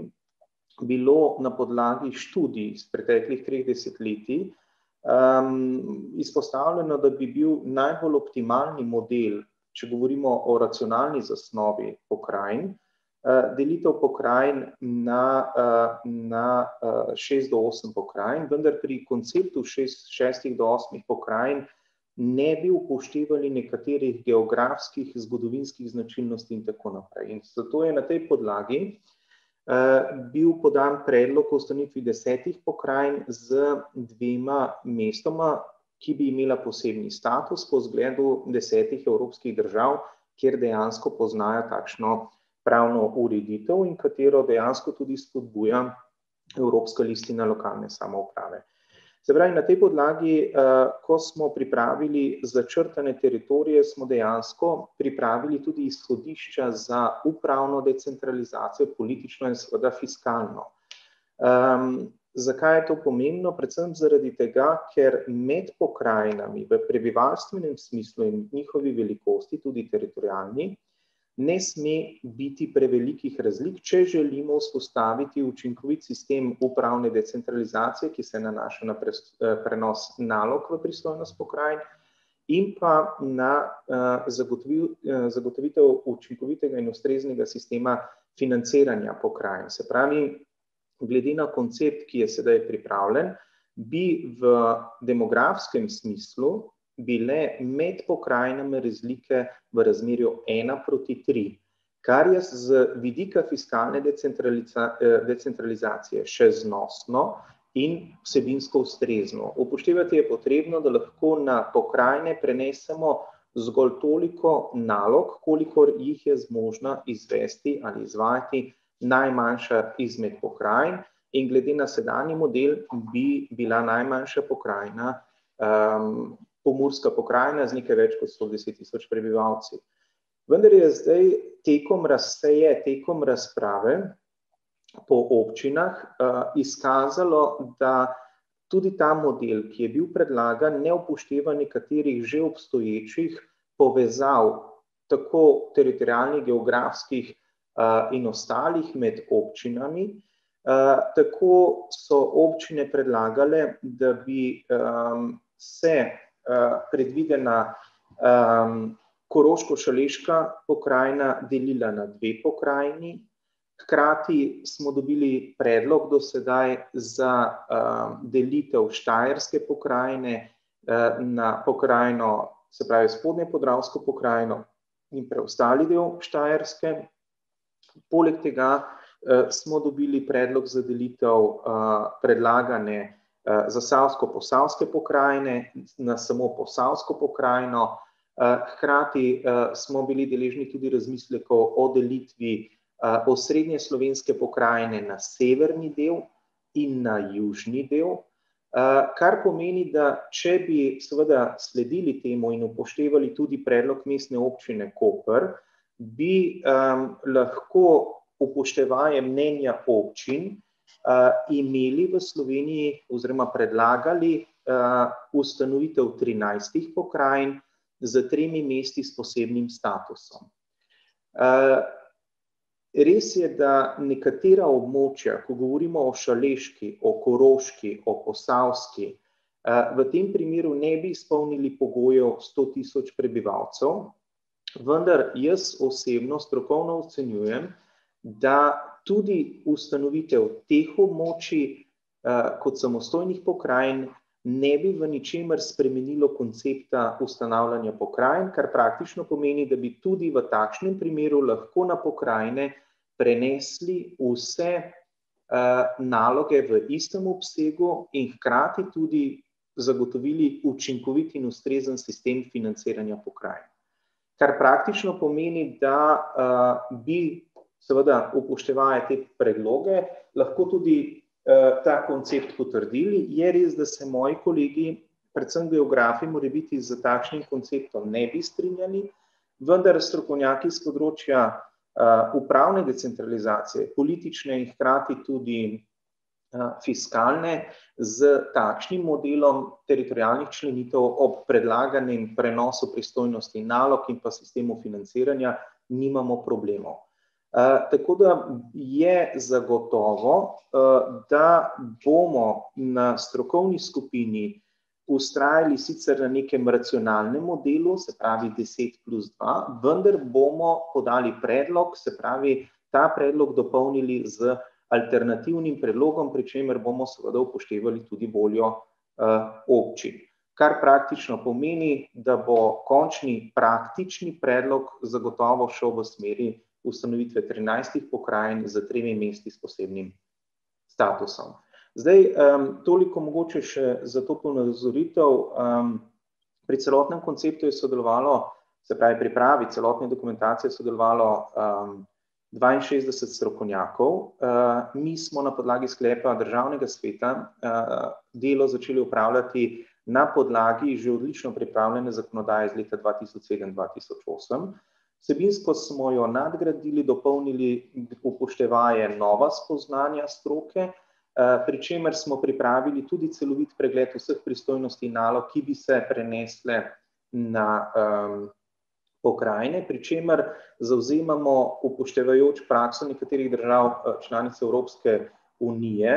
bilo na podlagi študij iz preteklih 30 letij izpostavljeno, da bi bil najbolj optimalni model, če govorimo o racionalni zasnovi pokrajin, delitev pokrajin na 6 do 8 pokrajin, vendar pri konceptu 6 do 8 pokrajin ne bi upoštevali nekaterih geografskih, zgodovinskih značilnosti in tako naprej. In zato je na tej podlagi bil podan predlog o ustanovitvi 10 pokrajin z 2 mestoma, ki bi imela posebni status po zgledu 10 evropskih držav, kjer dejansko poznajo takšno pravno ureditev in katero dejansko tudi spodbuja Evropska listina lokalne samouprave. Se pravi, na tej podlagi, ko smo pripravili začrtane teritorije, smo dejansko pripravili tudi izhodišča za upravno decentralizacijo, politično in seveda fiskalno. Zakaj je to pomembno? Predvsem zaradi tega, ker med pokrajinami v prebivalstvenem smislu in njihovi velikosti, tudi teritorialni, ne sme biti prevelikih razlik, če želimo vzpostaviti učinkovit sistem upravne decentralizacije, ki se nanaša na prenos nalog v pristojnost pokrajin in pa na zagotovitev učinkovitega in ustreznega sistema financiranja pokrajin. Se pravi, glede na koncept, ki je sedaj pripravljen, bi v demografskem smislu bile med pokrajinami razlike v razmerju 1:3, kar je z vidika fiskalne decentralizacije še znosno in vsebinsko ustrezno. Upoštevati je potrebno, da lahko na pokrajine prenesemo zgolj toliko nalog, kolikor jih je zmožna izvesti ali izvajati najmanjša izmed pokrajin, in glede na sedanji model bi bila najmanjša pokrajina Pomurska pokrajina z nekaj več kot 110.000 prebivalci. Vendar je zdaj tekom razprave po občinah izkazalo, da tudi ta model, ki je bil predlagan, ne upošteva nekaterih že obstoječih povezav, tako teritorialnih, geografskih in ostalih med občinami. Tako so občine predlagale, da bi se predvidena Koroško-Šaleška pokrajina delila na 2 pokrajini. Hkrati smo dobili predlog do sedaj za delitev Štajerske pokrajine na pokrajino, se pravi Spodnje Podravsko pokrajino in preostali del Štajerske. Poleg tega smo dobili predlog za delitev predlagane Zasavsko-Posavske pokrajine na samo Posavsko pokrajino. Hkrati smo bili deležni tudi razmislekov o delitvi osrednje slovenske pokrajine na severni del in na južni del, kar pomeni, da če bi seveda sledili temu in upoštevali tudi predlog mestne občine Koper, bi lahko upoštevaje mnenja občin imeli v Sloveniji oziroma predlagali ustanovitev 13 pokrajin z 3 mesti s posebnim statusom. Res je, da nekatera območja, ko govorimo o Šaleški, o Koroški, o Posavski, v tem primeru ne bi izpolnili pogojev 100.000 prebivalcev, vendar jaz osebno strokovno ocenjujem, da tudi ustanovitev teh območij kot samostojnih pokrajin ne bi v ničemer spremenilo koncepta ustanavljanja pokrajin, kar praktično pomeni, da bi tudi v takšnem primeru lahko na pokrajine prenesli vse naloge v istem obsegu in hkrati tudi zagotovili učinkovit in ustrezen sistem financiranja pokrajin. Kar praktično pomeni, da bi seveda upoštevaje te predloge lahko tudi ta koncept potrdili. Je res, da se moji kolegi, predvsem geografi, morebiti z takšnim konceptom ne bi strinjali, vendar strokovnjaki z področja upravne decentralizacije, politične in hkrati tudi fiskalne, z takšnim modelom teritorialnih členitev ob predlaganem prenosu pristojnosti nalog in pa sistemu financiranja nimamo problemov. Tako da je zagotovo, da bomo na strokovni skupini ustrajali sicer na nekem racionalnem modelu, se pravi 10+2, vendar bomo podali predlog, se pravi ta predlog dopolnili z alternativnim predlogom, pri čemer bomo seveda upoštevali tudi voljo občin. Kar praktično pomeni, da bo končni praktični predlog zagotovo šel v smeri ustanovitve 13 pokrajin z 3 mesti s posebnim statusom. Zdaj, toliko mogoče še za to ponazoritev. Pri celotnem konceptu je sodelovalo, se pravi pripravi celotne dokumentacije sodelovalo 62 strokovnjakov. Mi smo na podlagi sklepa Državnega sveta delo začeli upravljati na podlagi že odlično pripravljene zakonodaje iz leta 2007-2008. Vsebinsko smo jo nadgradili, dopolnili, upoštevaje nova spoznanja stroke, pri čemer smo pripravili tudi celovit pregled vseh pristojnosti in nalog, ki bi se prenesle na pokrajine, pri čemer zavzemamo, upoštevajoč prakso nekaterih držav članic Evropske unije,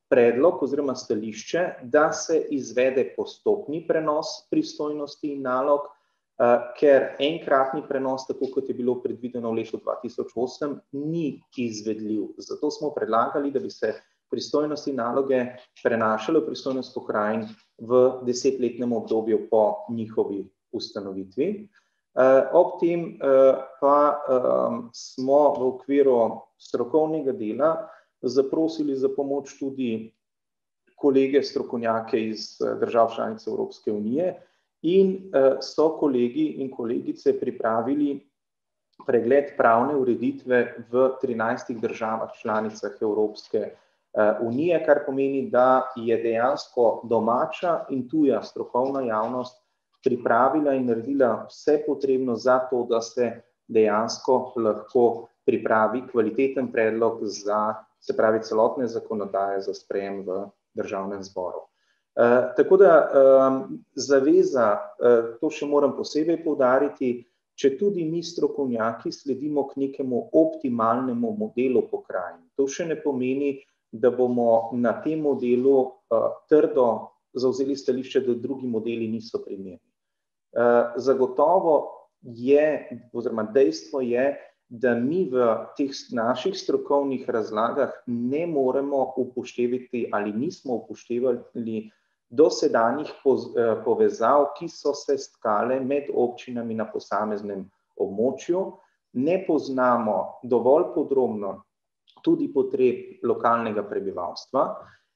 predlog oziroma stališče, da se izvede postopni prenos pristojnosti in nalog, ker enkratni prenos, tako kot je bilo predvideno v letu 2008, ni izvedljiv. Zato smo predlagali, da bi se pristojnosti in naloge prenašale v pristojnost pokrajin v 10-letnem obdobju po njihovi ustanovitvi. Ob tem pa smo v okviru strokovnega dela zaprosili za pomoč tudi kolege strokovnjake iz držav članic Evropske unije, in so kolegi in kolegice pripravili pregled pravne ureditve v 13 državah članicah Evropske unije, kar pomeni, da je dejansko domača in tuja strokovna javnost pripravila in naredila vse potrebno za to, da se dejansko lahko pripravi kvaliteten predlog za, se pravi, celotne zakonodaje za sprejem v Državnem zboru. Tako da zaveza, to še moram posebej poudariti, če tudi mi strokovnjaki sledimo k nekemu optimalnemu modelu pokrajin. To še ne pomeni, da bomo na tem modelu trdo zavzeli stališče, da drugi modeli niso primerni. Zagotovo je, oziroma dejstvo je, da mi v teh naših strokovnih razlagah ne moremo upoštevati ali nismo upoštevali dosedanjih povezav, ki so se stkale med občinami na posameznem območju. Ne poznamo dovolj podrobno tudi potreb lokalnega prebivalstva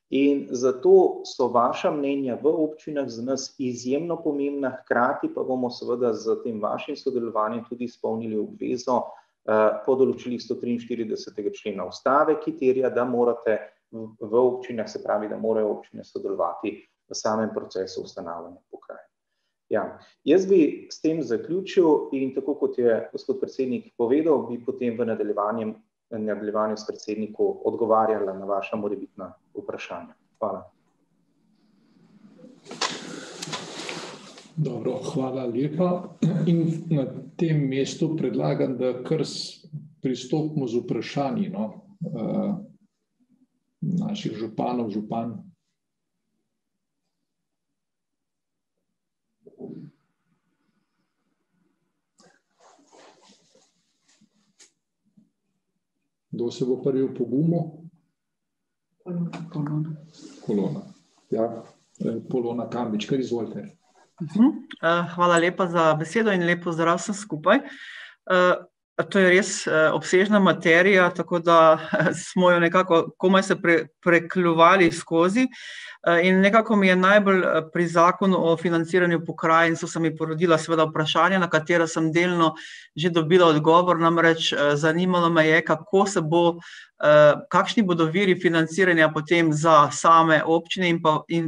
in zato so vaša mnenja v občinah za nas izjemno pomembna, hkrati pa bomo seveda z tem vašim sodelovanjem tudi izpolnili obvezo po določilih 143. člena Ustave, ki terja, da morate v občinah, se pravi, da morajo občine sodelovati v samem procesu ustanavljanja pokrajin. Ja, jaz bi s tem zaključil in tako kot je gospod predsednik povedal, bi potem v nadaljevanju s predsedniku odgovarjala na vaša morebitna vprašanja. Hvala. Dobro, hvala lepa. In na tem mestu predlagam, da kar pristopimo z vprašanji naših županov, župan. Kdo se bo prvi opogumil? Polona. Ja, Polona Kambič, kar izvolite. Hvala lepa za besedo in lep pozdrav vsem skupaj. To je res obsežna materija, tako da smo jo nekako komaj se prekljuvali skozi. In nekako mi je najbolj pri zakonu o financiranju pokrajin so se mi porodila seveda vprašanja, na katera sem delno že dobila odgovor, namreč zanimalo me je, kako se bo, kakšni bodo viri financiranja potem za same občine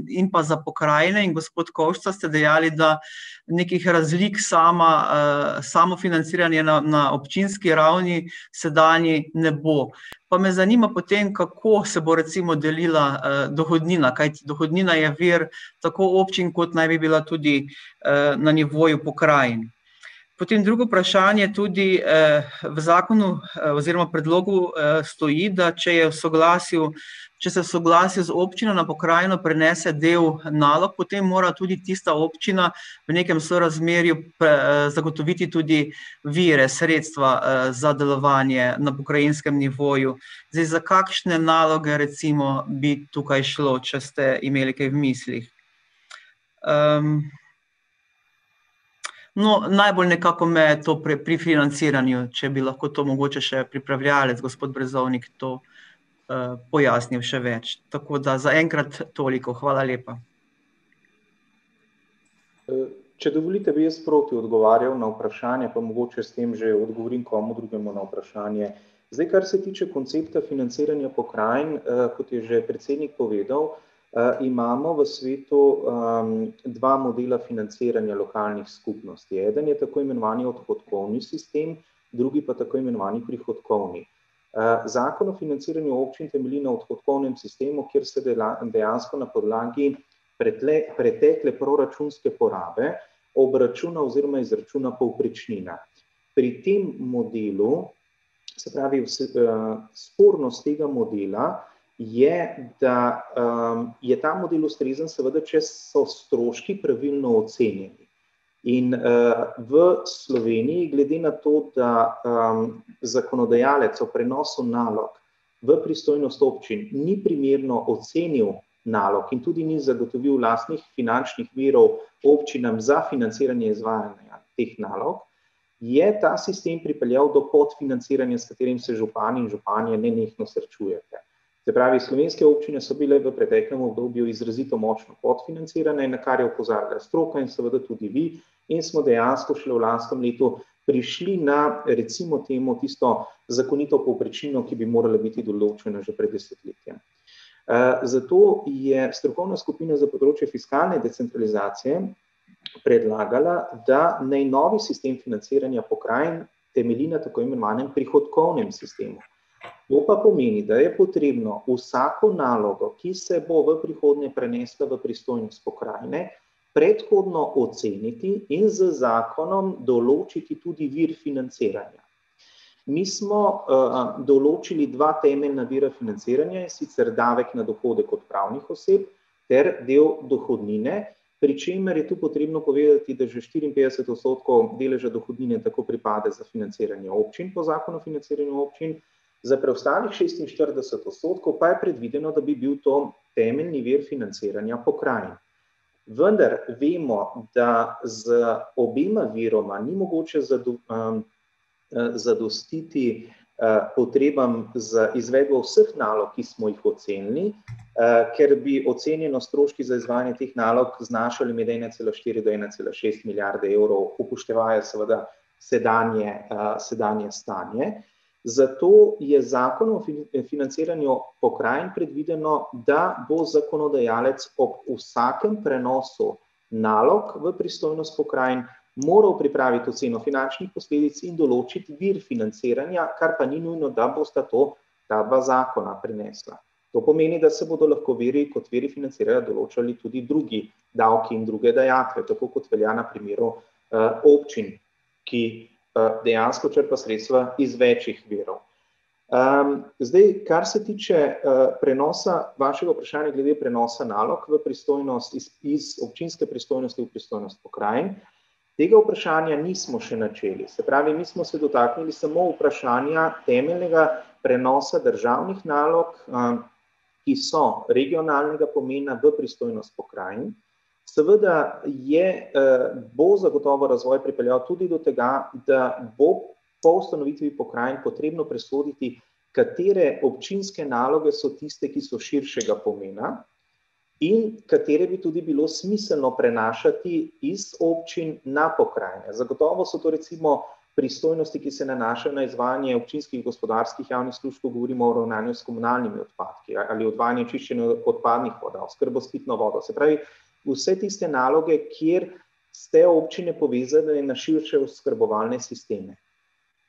in pa za pokrajine. In gospod Kovšca, ste dejali, da nekih razlik samo financiranje na občinski ravni sedanji ne bo. Pa me zanima potem, kako se bo recimo delila dohodnina, kajti dohodnina je vir tako občin, kot naj bi bila tudi na nivoju pokrajin. Potem drugo vprašanje tudi v zakonu oziroma predlogu stoji, da če se v soglasju z občino na pokrajino prenese del nalog, potem mora tudi tista občina v nekem sorazmerju zagotoviti tudi vire, sredstva za delovanje na pokrajinskem nivoju. Zdaj, za kakšne naloge recimo bi tukaj šlo, če ste imeli kaj v mislih? No, najbolj nekako me to pri financiranju, če bi lahko to mogoče še pripravljalec, gospod Brezovnik, to pojasnil še več. Tako da zaenkrat toliko. Hvala lepa. Če dovolite, bi jaz sproti odgovarjal na vprašanje, pa mogoče s tem že odgovorim komu drugemu na vprašanje. Zdaj, kar se tiče koncepta financiranja pokrajin, kot je že predsednik povedal, imamo v svetu dva modela financiranja lokalnih skupnosti. Eden je tako imenovani odhodkovni sistem, drugi pa tako imenovani prihodkovni. Zakon o financiranju občin temelji na odhodkovnem sistemu, kjer se dejansko na podlagi pretekle proračunske porabe obračuna oziroma izračuna povprečnina. Pri tem modelu, se pravi, spornost tega modela je, da je ta model ustrezen seveda, če so stroški pravilno ocenjeni. In v Sloveniji, glede na to, da zakonodajalec o prenosu nalog v pristojnost občin ni primerno ocenil nalog in tudi ni zagotovil lastnih finančnih virov občinam za financiranje izvajanja teh nalog, je ta sistem pripeljal do podfinanciranja, s katerim se župani in županje nenehno srečujete. Se pravi, slovenske občine so bile v preteklem obdobju izrazito močno podfinancirane, na kar je opozarjala stroka in seveda tudi vi, in smo dejansko šele v lanskem letu prišli na, recimo temu, tisto zakonito povprečnino, ki bi morala biti določena že pred desetletjem. Zato je strokovna skupina za področje fiskalne decentralizacije predlagala, da naj novi sistem financiranja pokrajin temelji na tako imenovanem prihodkovnem sistemu. To pa pomeni, da je potrebno vsako nalogo, ki se bo v prihodnje prenesla v pristojnost pokrajine, predhodno oceniti in z zakonom določiti tudi vir financiranja. Mi smo določili dva temeljna vira financiranja, in sicer davek na dohodek od pravnih oseb ter del dohodnine, pri čemer je tu potrebno povedati, da že 54% deleža dohodnine tako pripade za financiranje občin po zakonu o financiranju občin, za preostalih 46% pa je predvideno, da bi bil to temeljni vir financiranja pokrajin. Vendar vemo, da z obema viroma ni mogoče zadostiti potrebam za izvedbo vseh nalog, ki smo jih ocenili, ker bi ocenjeno stroški za izvajanje teh nalog znašali med 1,4 do 1,6 milijarde evrov, upoštevaje seveda sedanje stanje. Zato je zakon o financiranju pokrajin predvideno, da bo zakonodajalec ob vsakem prenosu nalog v pristojnost pokrajin, moral pripraviti oceno finančnih posledic in določiti vir financiranja, kar pa ni nujno, da bosta ta dva zakona prinesla. To pomeni, da se bodo lahko kot viri financiranja določali tudi drugi davki in druge dajatve, tako kot velja na primeru občin, ki dejansko črpa sredstva iz večjih virov. Zdaj, kar se tiče prenosa, vašega vprašanja glede prenosa nalog v pristojnost iz občinske pristojnosti v pristojnost pokrajin, tega vprašanja nismo še načeli. Se pravi, mi smo se dotaknili samo vprašanja temeljnega prenosa državnih nalog, ki so regionalnega pomena v pristojnost pokrajin. Seveda bo zagotovo razvoj pripeljal tudi do tega, da bo po ustanovitvi pokrajin potrebno presoditi, katere občinske naloge so tiste, ki so širšega pomena in katere bi tudi bilo smiselno prenašati iz občin na pokrajine. Zagotovo so to recimo pristojnosti, ki se nanašajo na izvajanje občinskih gospodarskih javnih služb, ko govorimo o ravnanju s komunalnimi odpadki ali odvajanje čiščenja odpadnih voda, oskrbo s pitno vodo. Se pravi, vse tiste naloge, kjer ste občine povezane na širše oskrbovalne sisteme.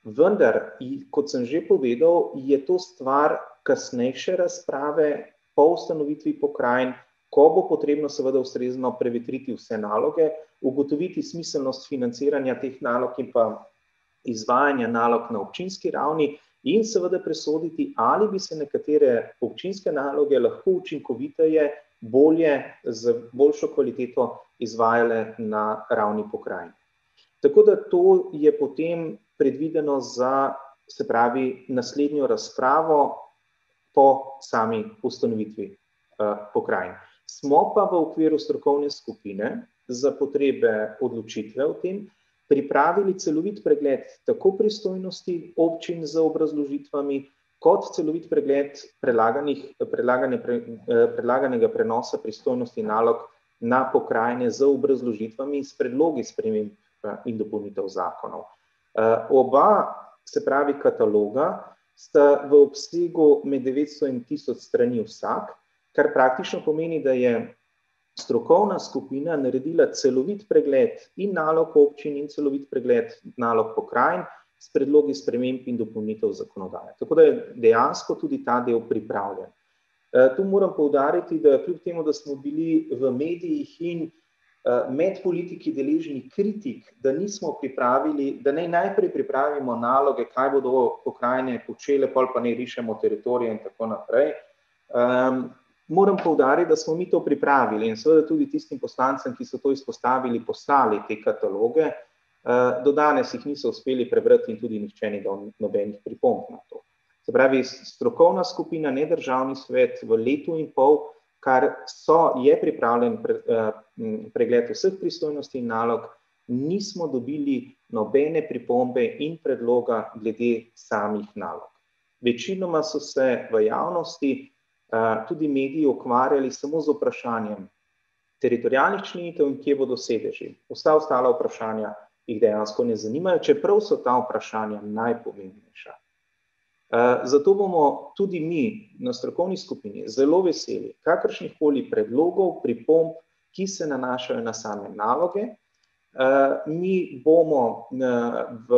Vendar, kot sem že povedal, je to stvar kasnejše razprave po ustanovitvi pokrajin, ko bo potrebno seveda ustrezno prevetriti vse naloge, ugotoviti smiselnost financiranja teh nalog in pa izvajanja nalog na občinski ravni in seveda presoditi, ali bi se nekatere občinske naloge lahko učinkoviteje, bolje, z boljšo kvaliteto izvajale na ravni pokrajin. Tako da to je potem predvideno za, se pravi, naslednjo razpravo po sami ustanovitvi pokrajin. Smo pa v okviru strokovne skupine za potrebe odločitve o tem pripravili celovit pregled tako pristojnosti občin z obrazložitvami, kot celovit pregled predlaganega prenosa pristojnosti nalog na pokrajine z obrazložitvami s predlogi sprememb in dopolnitev zakonov. Oba, se pravi kataloga, sta v obsegu med 900 in 1000 strani vsak, kar praktično pomeni, da je strokovna skupina naredila celovit pregled in nalog občin in celovit pregled nalog pokrajin s predlogi sprememb in dopolnitev zakonodaje. Tako da je dejansko tudi ta del pripravljen. Tu moram poudariti, da kljub temu, da smo bili v medijih in med politiki deležni kritik, da nismo pripravili, da najprej pripravimo naloge, kaj bodo pokrajine počele, pol pa ne rišemo teritorije in tako naprej. Moram poudariti, da smo mi to pripravili in seveda tudi tistim poslancem, ki so to izpostavili, poslali te kataloge, do danes jih niso uspeli prebrati in tudi nihče ni dal nobenih pripomb na to. Se pravi, strokovna skupina, ne državni svet, v letu in pol, kar je pripravljen pregled vseh pristojnosti in nalog, nismo dobili nobene pripombe in predloga glede samih nalog. Večinoma so se v javnosti tudi mediji ukvarjali samo z vprašanjem teritorialnih členitev in kje bodo sedeži. Vsa ostala vprašanja jih dejansko ne zanimajo, čeprav so ta vprašanja najpomembnejša. Zato bomo tudi mi na strokovni skupini zelo veseli kakršnihkoli predlogov, pripomb, ki se nanašajo na same naloge. Mi bomo v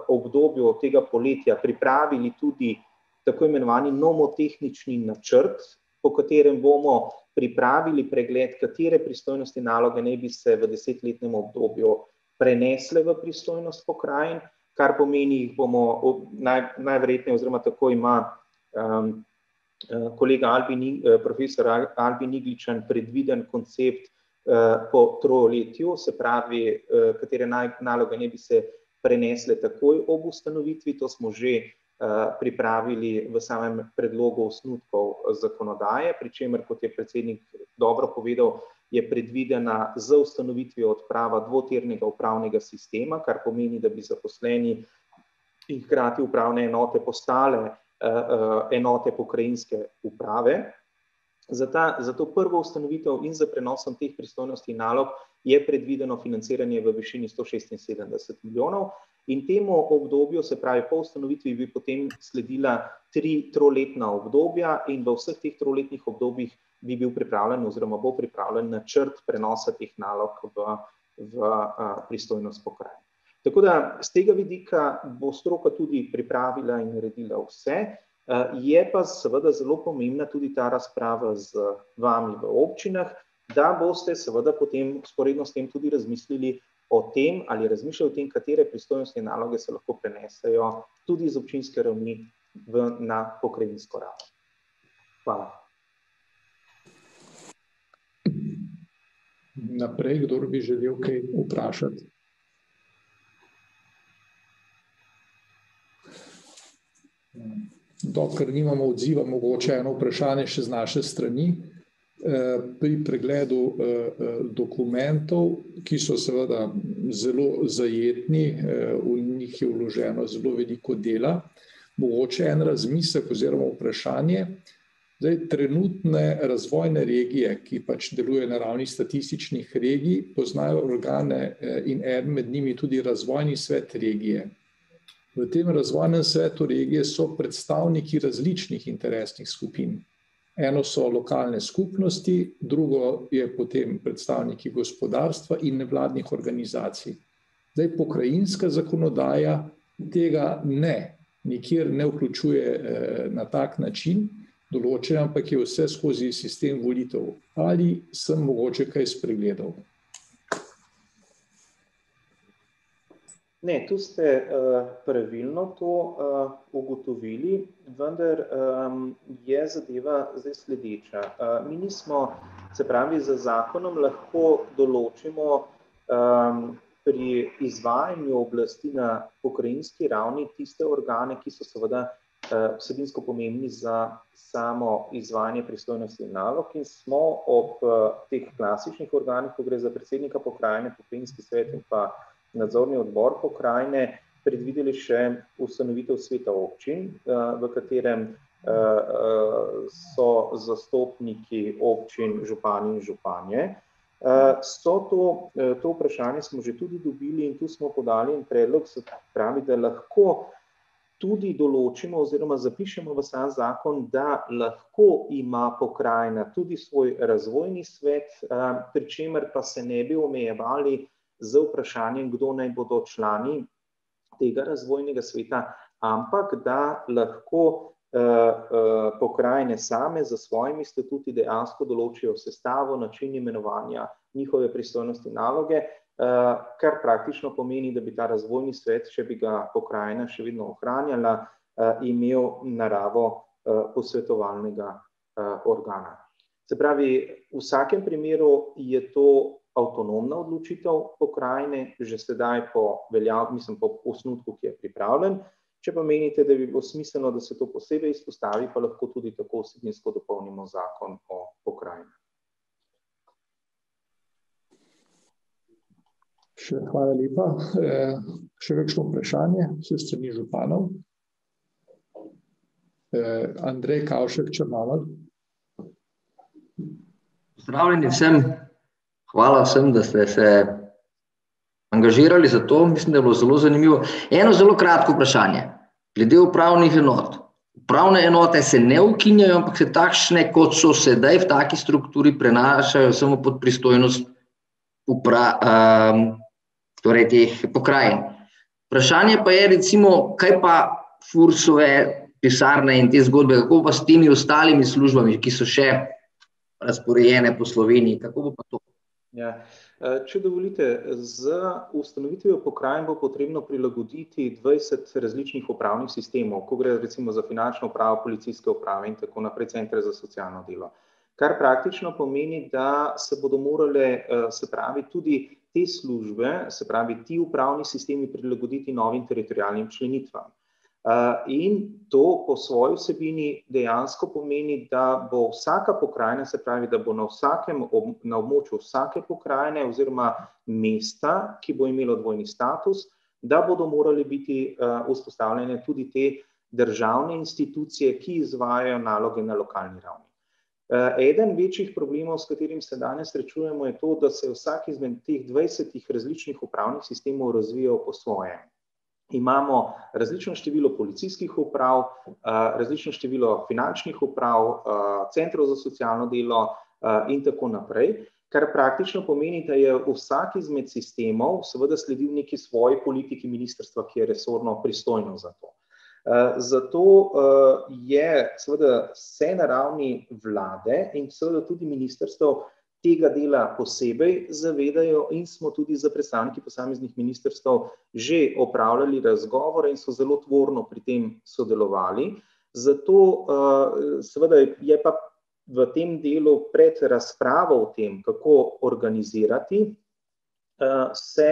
obdobju tega poletja pripravili tudi tako imenovani nomotehnični načrt, po katerem bomo pripravili pregled, katere pristojnosti naloge naj bi se v 10-letnem obdobju prenesle v pristojnost pokrajin, kar pomeni, jih bomo najverjetneje, oziroma tako ima kolega profesor Albin Igličan predviden koncept po troletju, se pravi, katere naloge naj bi se prenesle takoj ob ustanovitvi. To smo že pripravili v samem predlogu osnutkov zakonodaje, pri čemer, kot je predsednik dobro povedal, je predvidena z ustanovitvijo odprava dvotirnega upravnega sistema, kar pomeni, da bi zaposleni in hkrati upravne enote postale enote pokrajinske uprave. Za to prvo ustanovitev in za prenosom teh pristojnosti nalog je predvideno financiranje v višini 176 milijonov In temu obdobju, se pravi po ustanovitvi, bi potem sledila 3 troletna obdobja in v vseh teh troletnih obdobjih bi bil pripravljen oziroma bo pripravljen načrt prenosa teh nalog v pristojnost pokrajin. Tako da z tega vidika bo stroka tudi pripravila in naredila vse, je pa seveda zelo pomembna tudi ta razprava z vami v občinah, da boste seveda potem vzporedno s tem tudi razmislili o tem ali razmišljali o tem, katere pristojnostne naloge se lahko prenesejo tudi z občinske ravni na pokrajinsko raven. Hvala. Naprej, kdor bi želel kaj vprašati? Dokler nimamo odziva, mogoče eno vprašanje še z naše strani. Pri pregledu dokumentov, ki so seveda zelo zajetni, v njih je vloženo zelo veliko dela, mogoče en razmislek oziroma vprašanje. Zdaj, trenutne razvojne regije, ki pač delujejo na ravni statističnih regij, poznajo organe in eden med njimi tudi razvojni svet regije. V tem razvojnem svetu regije so predstavniki različnih interesnih skupin. Eno so lokalne skupnosti, drugo je potem predstavniki gospodarstva in nevladnih organizacij. Zdaj, pokrajinska zakonodaja tega nikjer ne vključuje na tak način določen, ampak je vse skozi sistem volitev. Ali sem mogoče kaj spregledal? Ne, tu ste pravilno to ugotovili, vendar je zadeva zdaj sledeča. Mi nismo, se pravi, z zakonom lahko določimo pri izvajanju oblasti na pokrajinski ravni tiste organe, ki so seveda vsebinsko pomembni za samo izvajanje pristojnosti in nalog, in smo ob teh klasičnih organih, ko gre za predsednika pokrajine, pokrajinski svet in pa nadzorni odbor pokrajine, predvideli še ustanovitev sveta občin, v katerem so zastopniki občin, župani in županje. To vprašanje smo že tudi dobili in tu smo podali en predlog, se pravi, da lahko tudi določimo oziroma zapišemo v sam zakon, da lahko ima pokrajina tudi svoj razvojni svet, pri čemer pa se ne bi omejevali z vprašanjem, kdo naj bodo člani tega razvojnega sveta, ampak da lahko pokrajine same za svojimi statuti dejansko določijo sestavo, način imenovanja, njihove pristojnosti, naloge, kar praktično pomeni, da bi ta razvojni svet, če bi ga pokrajina še vedno ohranjala, imel naravo posvetovalnega organa. Se pravi, v vsakem primeru je to avtonomna odločitev pokrajine, že sedaj po osnutku, ki je pripravljen. Če pa menite, da bi bilo smiselno, da se to posebej izpostavi, pa lahko tudi tako vsebinsko dopolnimo zakon o pokrajini. Hvala lepa. Še kakšno vprašanje s strani županov? Andrej Kavšek, Črnomelj. Pozdravljeni vsem. Hvala vsem, da ste se angažirali za to. Mislim, da je bilo zelo zanimivo. Eno zelo kratko vprašanje. Glede upravnih enot. Upravne enote se ne ukinjajo, ampak se takšne, kot so sedaj v taki strukturi, prenašajo samo pod pristojnost torej teh pokrajin. Vprašanje pa je, recimo, kaj pa Fursove pisarne in te zgodbe, kako pa s temi ostalimi službami, ki so še razporejene po Sloveniji, kako bo pa to? Ja. Če dovolite, z ustanovitvijo pokrajin bo potrebno prilagoditi 20 različnih upravnih sistemov, ko gre recimo za finančno upravo, policijske uprave in tako naprej, centre za socialno delo. Kar praktično pomeni, da se bodo morale, se pravi, tudi te službe, se pravi, ti upravni sistemi prilagoditi novim teritorialnim členitvam. In to po svoji vsebini dejansko pomeni, da bo vsaka pokrajina, se pravi, da bo na območju vsake pokrajine oziroma mesta, ki bo imelo dvojni status, da bodo morali biti vzpostavljene tudi te državne institucije, ki izvajajo naloge na lokalni ravni. Eden večjih problemov, s katerim se danes srečujemo, je to, da se vsak izmed teh 20 različnih upravnih sistemov razvijal po svoje. imamo različno število policijskih uprav, različno število finančnih uprav, centrov za socialno delo in tako naprej, kar praktično pomeni, da je vsak izmed sistemov seveda sledil neki svoji politiki ministrstva, ki je resorno pristojno za to. Zato je seveda vse na ravni vlade in seveda tudi ministrstev tega dela posebej zavedajo in smo tudi za predstavniki posameznih ministrstev že opravljali razgovore in so zelo tvorno pri tem sodelovali. Zato seveda je pa v tem delu pred razpravo o tem, kako organizirati vse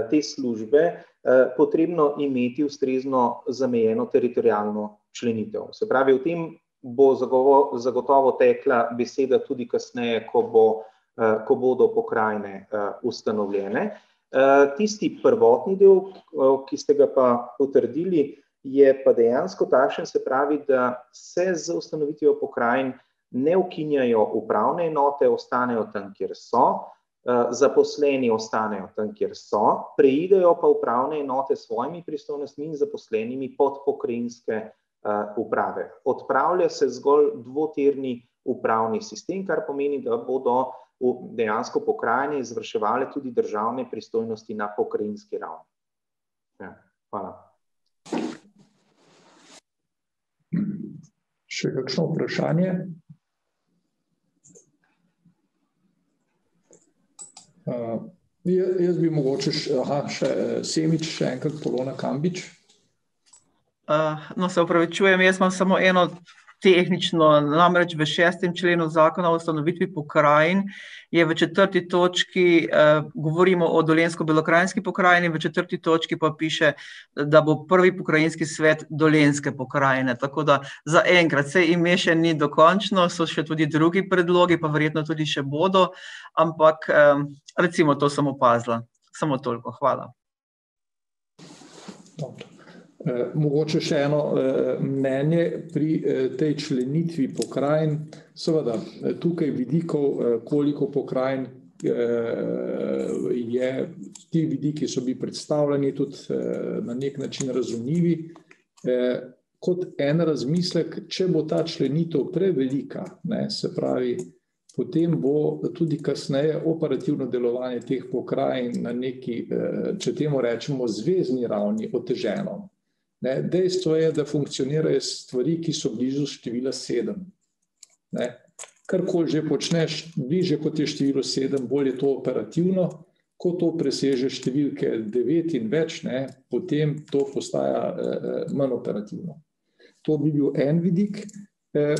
te službe, potrebno imeti ustrezno zamejeno teritorialno členitev. Se pravi, v tem bo zagotovo tekla beseda tudi kasneje, ko bodo pokrajine ustanovljene. Tisti prvotni del, ki ste ga pa potrdili, je pa dejansko takšen, se pravi, da se z ustanovitvijo pokrajin ne ukinjajo upravne enote, ostanejo tam, kjer so, zaposleni ostanejo tam, kjer so, preidejo pa upravne enote s svojimi pristojnostmi in zaposlenimi pod pokrajinske uprave. Odpravlja se zgolj dvotirni upravni sistem, kar pomeni, da bodo dejansko pokrajine izvrševale tudi državne pristojnosti na pokrajinski ravni. Ja, hvala. Še kakšno vprašanje? Jaz bi mogoče še Semič, še enkrat Polona Kambič. No, se opravičujem, jaz imam samo eno tehnično, namreč v 6. členu zakona o ustanovitvi pokrajin je v 4. točki, govorimo o Dolenjsko-Belokranjski pokrajini, v 4. točki pa piše, da bo prvi pokrajinski svet Dolenjske pokrajine, tako da za enkrat se ime še ni dokončno, so še tudi drugi predlogi, pa verjetno tudi še bodo, ampak recimo to sem opazila, samo toliko, hvala. Dobro. Mogoče še eno mnenje pri tej členitvi pokrajin. Seveda, tukaj vidikov, koliko pokrajin je, ti vidiki so bili predstavljeni tudi na nek način razumljivi. Kot en razmislek, če bo ta členitev prevelika, se pravi, potem bo tudi kasneje operativno delovanje teh pokrajin na neki, če temu rečemo, zvezni ravni oteženo. Dejstvo je, da funkcionirajo stvari, ki so blizu števila 7. Karkoli že počneš, bliže kot je število 7, bolj je to operativno. Ko to preseže številke 9 in več, potem to postaja manj operativno. To bi bil en vidik.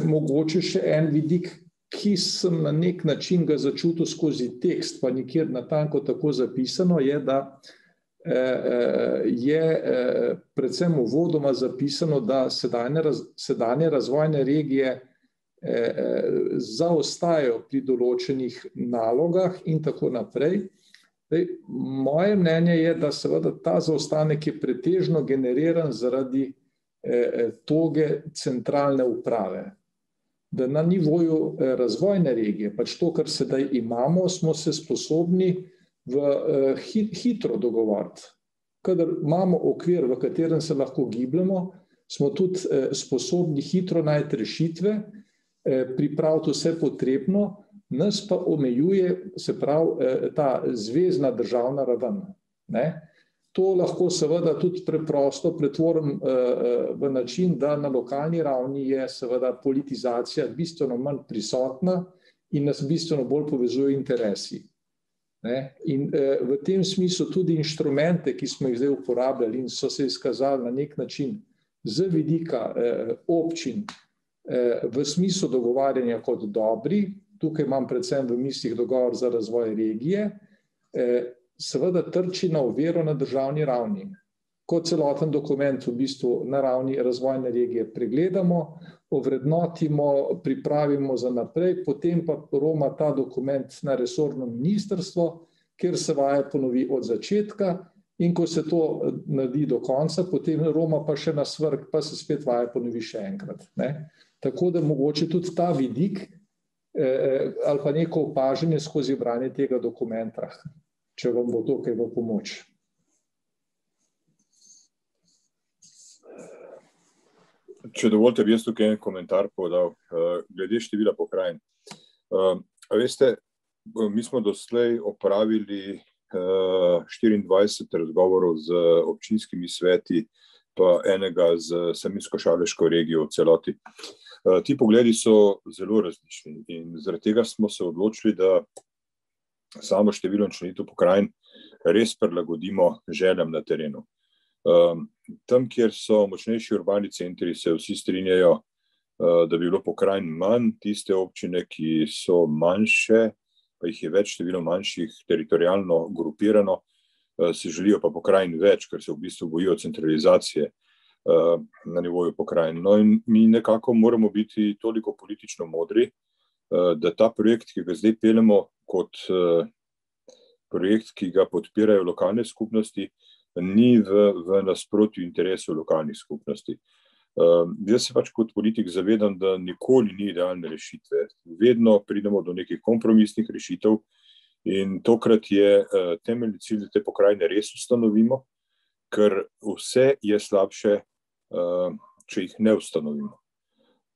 Mogoče še en vidik, ki sem na nek način ga začutil skozi tekst, pa nikjer natanko tako zapisano, je, da je predvsem uvodoma zapisano, da sedanje razvojne regije zaostajajo pri določenih nalogah in tako naprej. Moje mnenje je, da seveda ta zaostanek je pretežno generiran zaradi toge centralne uprave. Da na nivoju razvojne regije, pač to, kar sedaj imamo, smo se sposobni hitro dogovoriti. Kadar imamo okvir, v katerem se lahko gibljemo, smo tudi sposobni hitro najti rešitve, pripraviti vse potrebno, nas pa omejuje, se pravi, ta zvezna državna raven. To lahko seveda tudi preprosto pretvorim v način, da na lokalni ravni je seveda politizacija bistveno manj prisotna in nas bistveno bolj povezujejo interesi. In v tem smislu tudi inštrumente, ki smo jih zdaj uporabljali in so se izkazali na nek način z vidika občin v smislu dogovarjanja kot dobri, tukaj imam predvsem v mislih dogovor za razvoj regije, seveda trči na oviro na državni ravni. Ko celoten dokument v bistvu na ravni razvojne regije pregledamo, ovrednotimo, pripravimo za naprej, potem pa roma ta dokument na resorno ministrstvo, kjer se vaja ponovi od začetka in ko se to naredi do konca, potem roma pa še na svrh, pa se spet vaja ponovi še enkrat. Tako da mogoče tudi ta vidik ali pa neko opažanje skozi branje tega dokumenta, če vam bo to kaj v pomoč. Če dovolite, bi jaz tukaj en komentar podal, glede števila pokrajin. Veste, mi smo doslej opravili 24 razgovorov z občinskimi sveti, pa enega z Savinjsko-Šaleško regijo v celoti. Ti pogledi so zelo različni in zaradi tega smo se odločili, da samo število in členitev pokrajin res prilagodimo željam na terenu. Tam, kjer so močnejši urbani centri, se vsi strinjajo, da bi bilo pokrajin manj, tiste občine, ki so manjše, pa jih je več število manjših teritorijalno grupirano, se želijo pa pokrajin več, ker se v bistvu bojijo centralizacije na nivoju pokrajin. No in mi nekako moramo biti toliko politično modri, da ta projekt, ki ga zdaj peljemo kot projekt, ki ga podpirajo lokalne skupnosti, ni v nasprotju interesov lokalnih skupnosti. Jaz se pač kot politik zavedam, da nikoli ni idealne rešitve. Vedno pridemo do nekih kompromisnih rešitev in tokrat je temeljni cilj, da te pokrajine res ustanovimo, ker vse je slabše, če jih ne ustanovimo.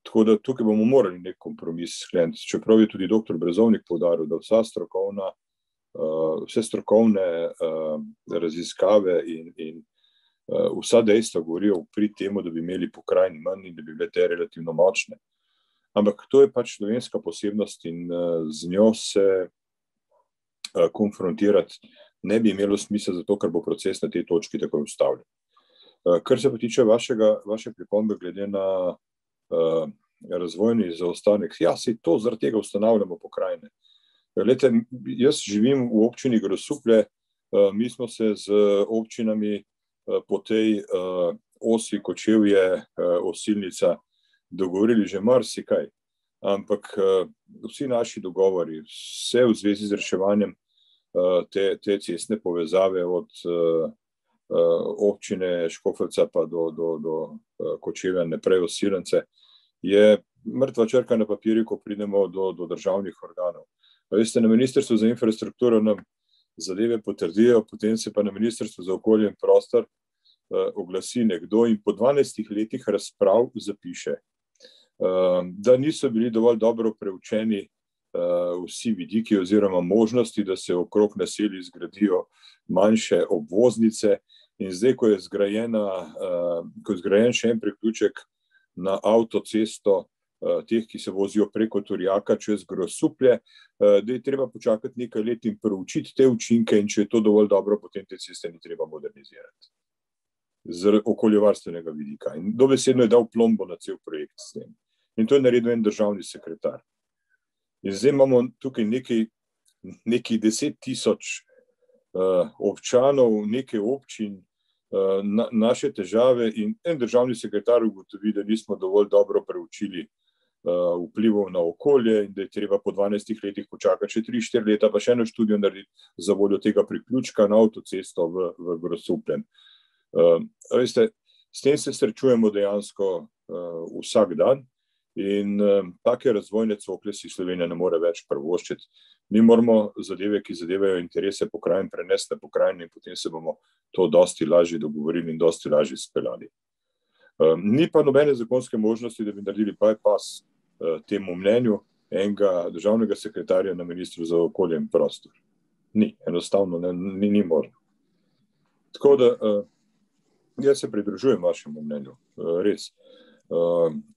Tako da tukaj bomo morali nek kompromis skleniti, čeprav je tudi dr. Brezovnik poudaril, da vse strokovne raziskave in vsa dejstva govorijo v prid temu, da bi imeli pokrajin manj in da bi bile te relativno močne. Ampak to je pač slovenska posebnost in z njo se konfrontirati ne bi imelo smisla, zato ker bo proces na tej točki takoj ustavljen. Kar se pa tiče vaše pripombe glede na razvojni zaostanek, ja, se to zaradi tega ustanavljamo pokrajine. Glejte, jaz živim v občini Grosuplje, mi smo se z občinami po tej osi Kočevje, Osilnica dogovorili že marsikaj, ampak vsi naši dogovori, vse v zvezi z reševanjem te cestne povezave od občine Škofljica pa do Kočevja, naprej Osilnice, je mrtva črka na papirju, ko pridemo do državnih organov. Veste, na Ministrstvu za infrastrukturo nam zadeve potrdijo, potem se pa na Ministrstvu za okolje in prostor oglasi nekdo in po 12 letih razprav zapiše, da niso bili dovolj dobro preučeni vsi vidiki oziroma možnosti, da se okrog naselij zgradijo manjše obvoznice in zdaj, ko je zgrajen še en priključek na avtocesto teh, ki se vozijo preko Turjaka čez Grosuplje, da je treba počakati nekaj let in proučiti te učinke in če je to dovolj dobro, potem te ceste ni treba modernizirati. Z okoljevarstvenega vidika. In dobesedno je dal plombo na cel projekt s tem. In to je naredil en državni sekretar. In zdaj imamo tukaj nekaj 10.000 občanov, nekaj občin, naše težave in en državni sekretar ugotovi, da nismo dovolj dobro preučili vplivov na okolje in da je treba po 12 letih počakati še 3-4 leta, pa še eno študijo narediti za voljo tega priključka na avtocesto v Grosupljem. Veste, s tem se srečujemo dejansko vsak dan in take razvojne cokle si Slovenija ne more več privoščiti. Mi moramo zadeve, ki zadevajo interese pokrajin, prenesti na pokrajine in potem se bomo to dosti lažje dogovorili in dosti lažje speljali. Ni pa nobene zakonske možnosti, da bi naredili bypass temu mnenju enega državnega sekretarja na Ministrstvu za okolje in prostor. Ni, enostavno ni možno. Tako da jaz se pridružujem vašemu mnenju, res.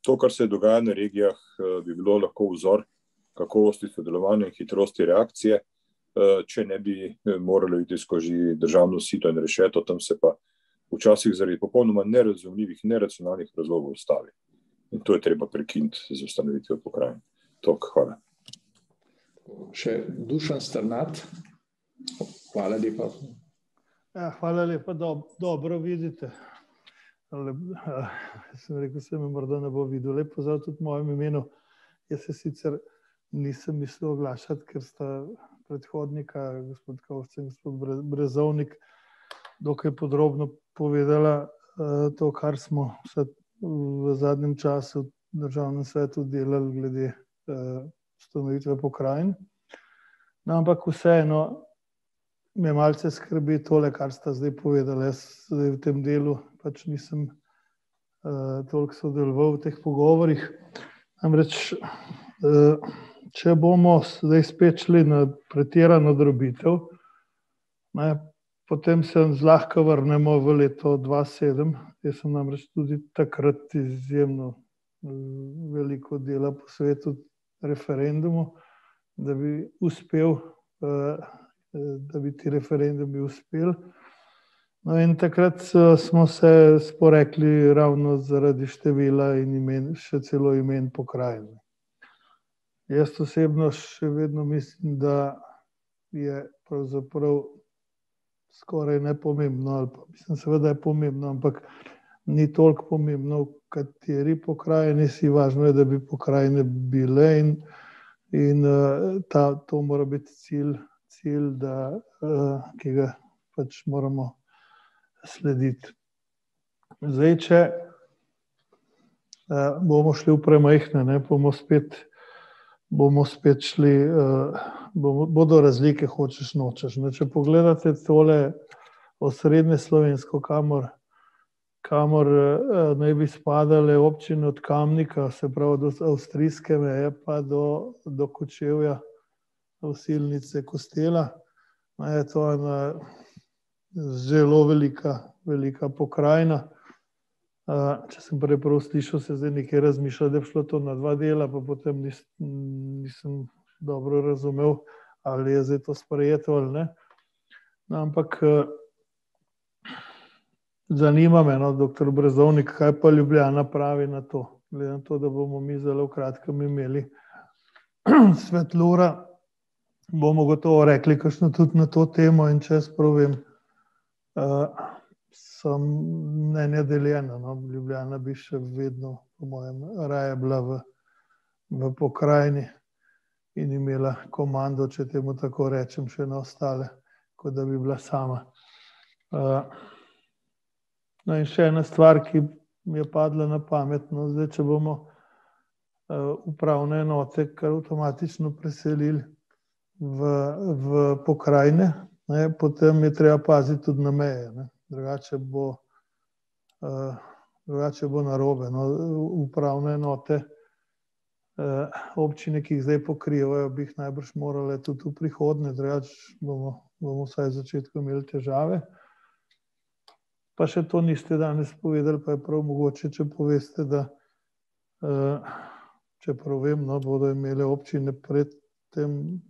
To, kar se dogaja na regijah, bi bilo lahko vzor kakovosti sodelovanja in hitrosti reakcije, če ne bi moralo iti skozi državno sito in rešeto, tam se pa včasih zaradi popolnoma nerazumljivih, neracionalnih razlogov ustavi. In to je treba prekiniti z ustanovitvijo pokrajin. Toliko, hvala. Še Dušan Strnad. Hvala lepa. Ja, hvala lepa, dobro vidite. Sem rekel, se me morda ne bo videl. Lep pozdrav tudi v mojem imenu. Jaz se sicer nisem mislil oglašati, ker sta predhodnika, gospod Kovšca in gospod Brezovnik, dokaj podrobno povedala to, kar smo v zadnjem času v državnem svetu delali glede ustanovitve pokrajin. No, ampak vseeno me malce skrbi tole, kar sta zdaj povedala. Jaz zdaj v tem delu pač nisem toliko sodeloval v teh pogovorih. Namreč, če bomo zdaj spet šli na pretirano drobitev, potem se zlahka vrnemo v leto 2007. Jaz sem namreč tudi takrat izjemno veliko dela posvetil referendumu, da bi uspel, da bi ti referendumi uspeli. No in takrat smo se sporekli ravno zaradi števila in imen, še celo imen pokrajin. Jaz osebno še vedno mislim, da je pravzaprav skoraj nepomembno, ali pa mislim seveda je pomembno, ampak ni toliko pomembno, v kateri pokrajini si, važno je, da bi pokrajine bile in to mora biti cilj, ki ga pač moramo slediti. Zdaj, če bomo šli v premajhne, bomo spet šli, bodo razlike, hočeš nočeš. Če pogledate tole osrednje Slovensko, kamor naj bi spadale občine od Kamnika, se pravi do avstrijske meje pa do Kočevja, Osilnice, Kostela, je to ena zelo velika pokrajina. Če sem prav slišal, se zdaj nekaj razmišlja, da bi šlo to na 2 dela, pa potem nisem dobro razumel, ali je zdaj to sprejeto ali ne. No, ampak zanima me, doktor Brezovnik, kaj pa Ljubljana pravi na to. Glede na to, da bomo mi zelo v kratkem imeli Svetlura, bomo gotovo rekli kakšno tudi na to temo in če jaz prav vem, sem mnenja deljena. Ljubljana bi še vedno, po mojem, raje bila v pokrajini in imela komando, če temu tako rečem, še na ostale, kot da bi bila sama. No in še ena stvar, ki mi je padla na pamet, zdaj, če bomo upravne enote kar avtomatično preselili v pokrajine, potem je treba paziti tudi na meje. Drugače bo narobe. Upravne enote občine, ki jih zdaj pokrivajo, bi jih najbrž morale tudi v prihodnje, drugače bomo vsaj v začetku imeli težave. Pa še to niste danes povedali, pa je prav mogoče, če poveste, da če prav vem, bodo imele občine pred tem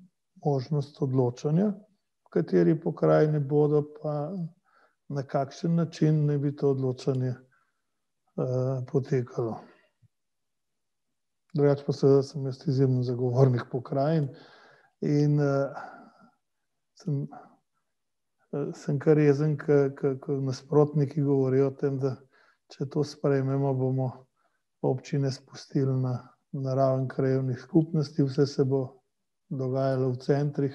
možnost odločanja, v kateri pokrajini bodo, pa na kakšen način naj bi to odločanje potekalo. Drugače pa seveda sem jaz izjemen zagovornik pokrajin in sem kar jezen, ko nasprotniki govorijo o tem, da če to sprejmemo, bomo občine spustili na raven krajevnih skupnosti, vse se bo dogajalo v centrih,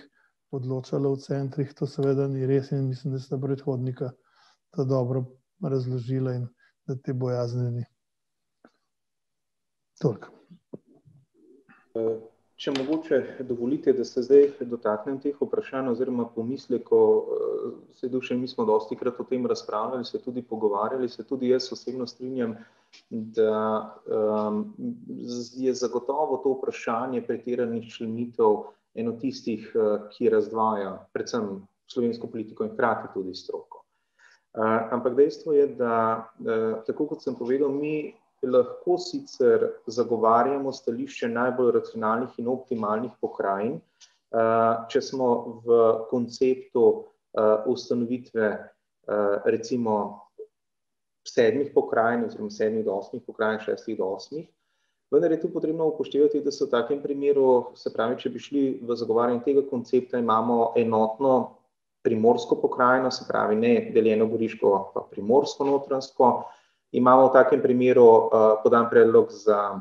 odločalo v centrih, to seveda ni res in mislim, da sta predhodnika to dobro razložila in da te bojazni ni. Toliko. Če mogoče dovolite, da se zdaj dotaknem teh vprašanj oziroma pomislekov, mi smo dostikrat o tem razpravljali, se tudi pogovarjali, se tudi jaz osebno strinjam, da je zagotovo to vprašanje pretiranih členitev eno tistih, ki razdvaja predvsem slovensko politiko in hkrati tudi stroko. Ampak dejstvo je, da tako kot sem povedal, mi lahko sicer zagovarjamo stališče najbolj racionalnih in optimalnih pokrajin, če smo v konceptu ustanovitve recimo 7 pokrajin, oziroma 7 do 8 pokrajin, 6 do 8, vendar je tu potrebno upoštevati, da se v takem primeru, se pravi, če bi šli v zagovarjanje tega koncepta, imamo enotno primorsko pokrajino, se pravi ne deljeno Goriško, pa primorsko notranjsko. Imamo v takem primeru podan predlog za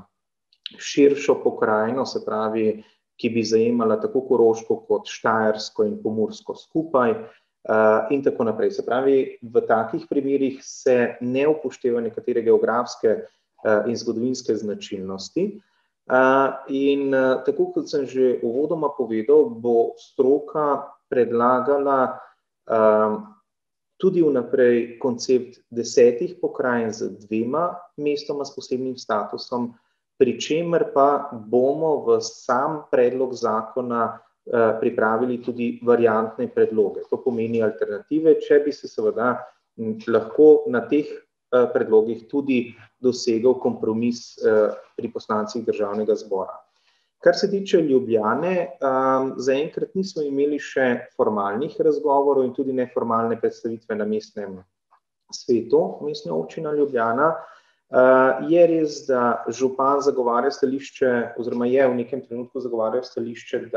širšo pokrajino, se pravi, ki bi zajemala tako Koroško kot Štajersko in Pomursko skupaj in tako naprej. Se pravi, v takih primerih se ne upošteva nekatere geografske in zgodovinske značilnosti. In tako kot sem že uvodoma povedal, bo stroka predlagala tudi vnaprej koncept 10 pokrajin z 2 mestoma s posebnim statusom, pri čemer pa bomo v sam predlog zakona pripravili tudi variantne predloge. To pomeni alternative, če bi se seveda lahko na teh predlogih tudi dosegel kompromis pri poslancih Državnega zbora. Kar se tiče Ljubljane, zaenkrat nismo imeli še formalnih razgovorov in tudi neformalne predstavitve na mestnem svetu mestne občine Ljubljana. Je res, da župan zagovarja stališče, oziroma je v nekem trenutku zagovarjal stališče,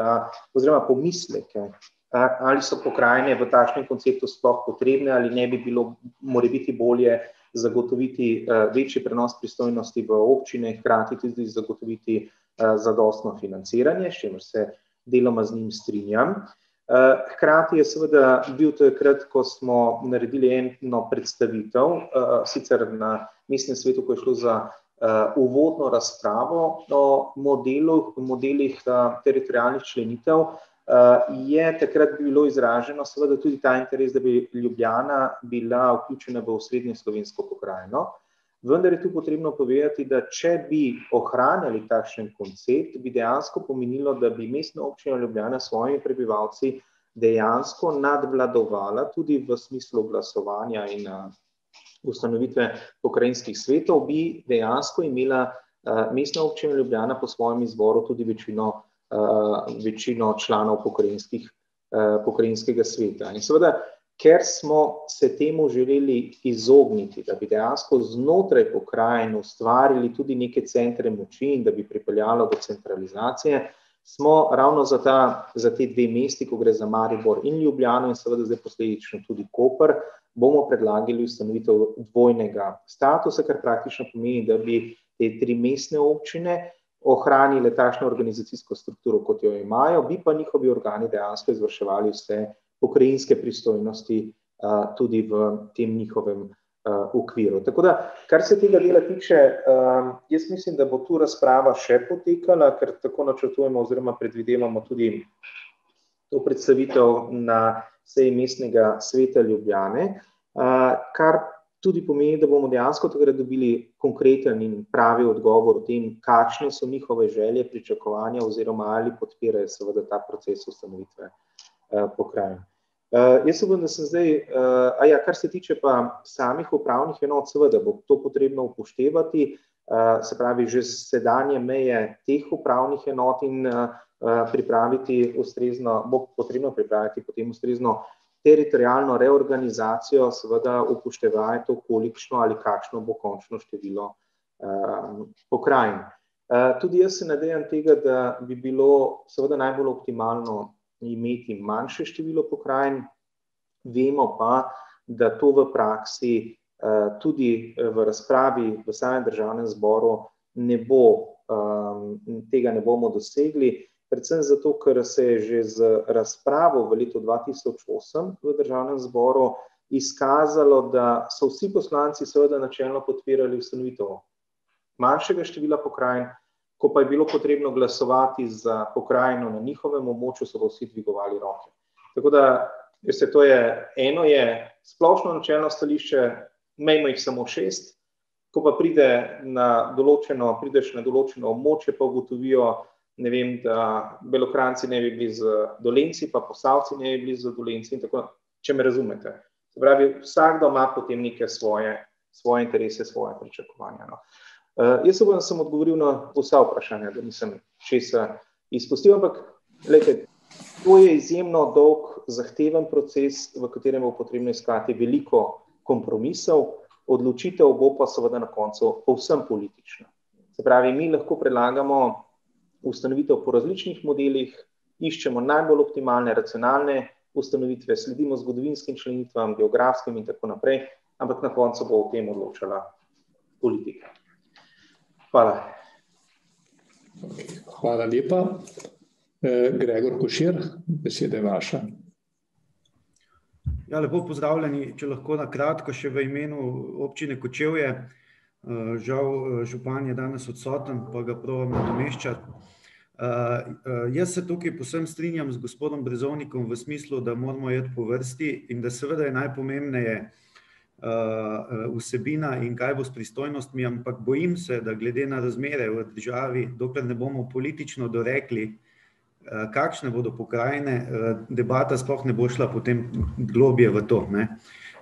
oziroma pomisleke, ali so pokrajine v takšnem konceptu sploh potrebne, ali ne bi bilo morebiti bolje zagotoviti večji prenos pristojnosti v občine, hkrati tudi zagotoviti zadostno financiranje, s čimer se deloma z njim strinjam. Hkrati je seveda bil takrat, ko smo naredili eno predstavitev, sicer na mestnem svetu, ko je šlo za uvodno razpravo o modelih teritorialnih členitev, je takrat bilo izraženo seveda tudi ta interes, da bi Ljubljana bila vključena v osrednjo slovensko pokrajino. Vendar je tu potrebno povedati, da če bi ohranjali takšen koncept, bi dejansko pomenilo, da bi mestna občina Ljubljana s svojimi prebivalci dejansko nadvladovala tudi v smislu glasovanja in ustanovitve pokrajinskih svetov, bi dejansko imela mestna občina Ljubljana po svojem izboru tudi večino članov pokrajinskega sveta. In seveda, ker smo se temu želeli izogniti, da bi dejansko znotraj pokrajin ustvarili tudi neke centre moči in da bi pripeljalo do centralizacije, smo ravno za te 2 mesti, ko gre za Maribor in Ljubljano in seveda zdaj posledično tudi Koper, bomo predlagali ustanovitev dvojnega statusa, kar praktično pomeni, da bi te 3 mestne občine ohranile takšno organizacijsko strukturo, kot jo imajo, bi pa njihovi organi dejansko izvrševali vse pokrajinske pristojnosti tudi v tem njihovem okviru. Tako da, kar se tega dela tiče, jaz mislim, da bo tu razprava še potekala, ker tako načrtujemo oziroma predvidevamo tudi to predstavitev na seji mestnega sveta Ljubljane, kar tudi pomeni, da bomo dejansko takrat dobili konkreten in pravi odgovor o tem, kakšne so njihove želje, pričakovanja oziroma ali podpirajo seveda ta proces ustanovitve pokrajin. Jaz se bom, da sem zdaj, kar se tiče pa samih upravnih enot, seveda bo to potrebno upoštevati, se pravi že sedanje meje teh upravnih enot in bo potrebno pripraviti potem ustrezno teritorialno reorganizacijo, seveda upoštevaje to, kolikšno ali kakšno bo končno število pokrajin. Tudi jaz se nadejam tega, da bi bilo seveda najbolj optimalno imeti manjše število pokrajin, vemo pa, da to v praksi tudi v razpravi v samem Državnem zboru tega ne bomo dosegli, predvsem zato, ker se je že z razpravo v letu 2008 v Državnem zboru izkazalo, da so vsi poslanci seveda načelno podpirali ustanovitev manjšega števila pokrajin, ko pa je bilo potrebno glasovati za pokrajino na njihovem območju, so vsi dvigovali roke. Tako da, eno je splošno načelno stališče, imejmo jih samo 6, ko pa prideš na določeno območje, pa ugotovijo, ne vem, da Belokranjci ne bi bili z Dolenjci, pa Posavci ne bi bili z Dolenjci in tako, če me razumete. Se pravi, vsakdo ima potem neke svoje interese, svoje pričakovanja. Jaz sem odgovoril na vsa vprašanja, da nisem česa izpustil, ampak glejte, to je izjemno dolg, zahteven proces, v katerem bo potrebno iskati veliko kompromisov, odločitev bo pa seveda na koncu povsem politična. Se pravi, mi lahko predlagamo ustanovitev po različnih modelih, iščemo najbolj optimalne, racionalne ustanovitve, sledimo zgodovinskim členitvam, geografskim in tako naprej, ampak na koncu bo o tem odločala politika. Hvala. Hvala lepa. Gregor Košir, beseda je vaša. Ja, lepo pozdravljeni, če lahko na kratko še v imenu občine Kočevje. Žal župan je danes odsoten, pa ga probam nadomeščati. Jaz se tukaj povsem strinjam z gospodom Brezovnikom v smislu, da moramo iti po vrsti in da seveda je najpomembneje vsebina in kaj bo s pristojnostmi, ampak bojim se, da glede na razmere v državi, dokler ne bomo politično dorekli, kakšne bodo pokrajine, debata sploh ne bo šla potem globje v to, ne.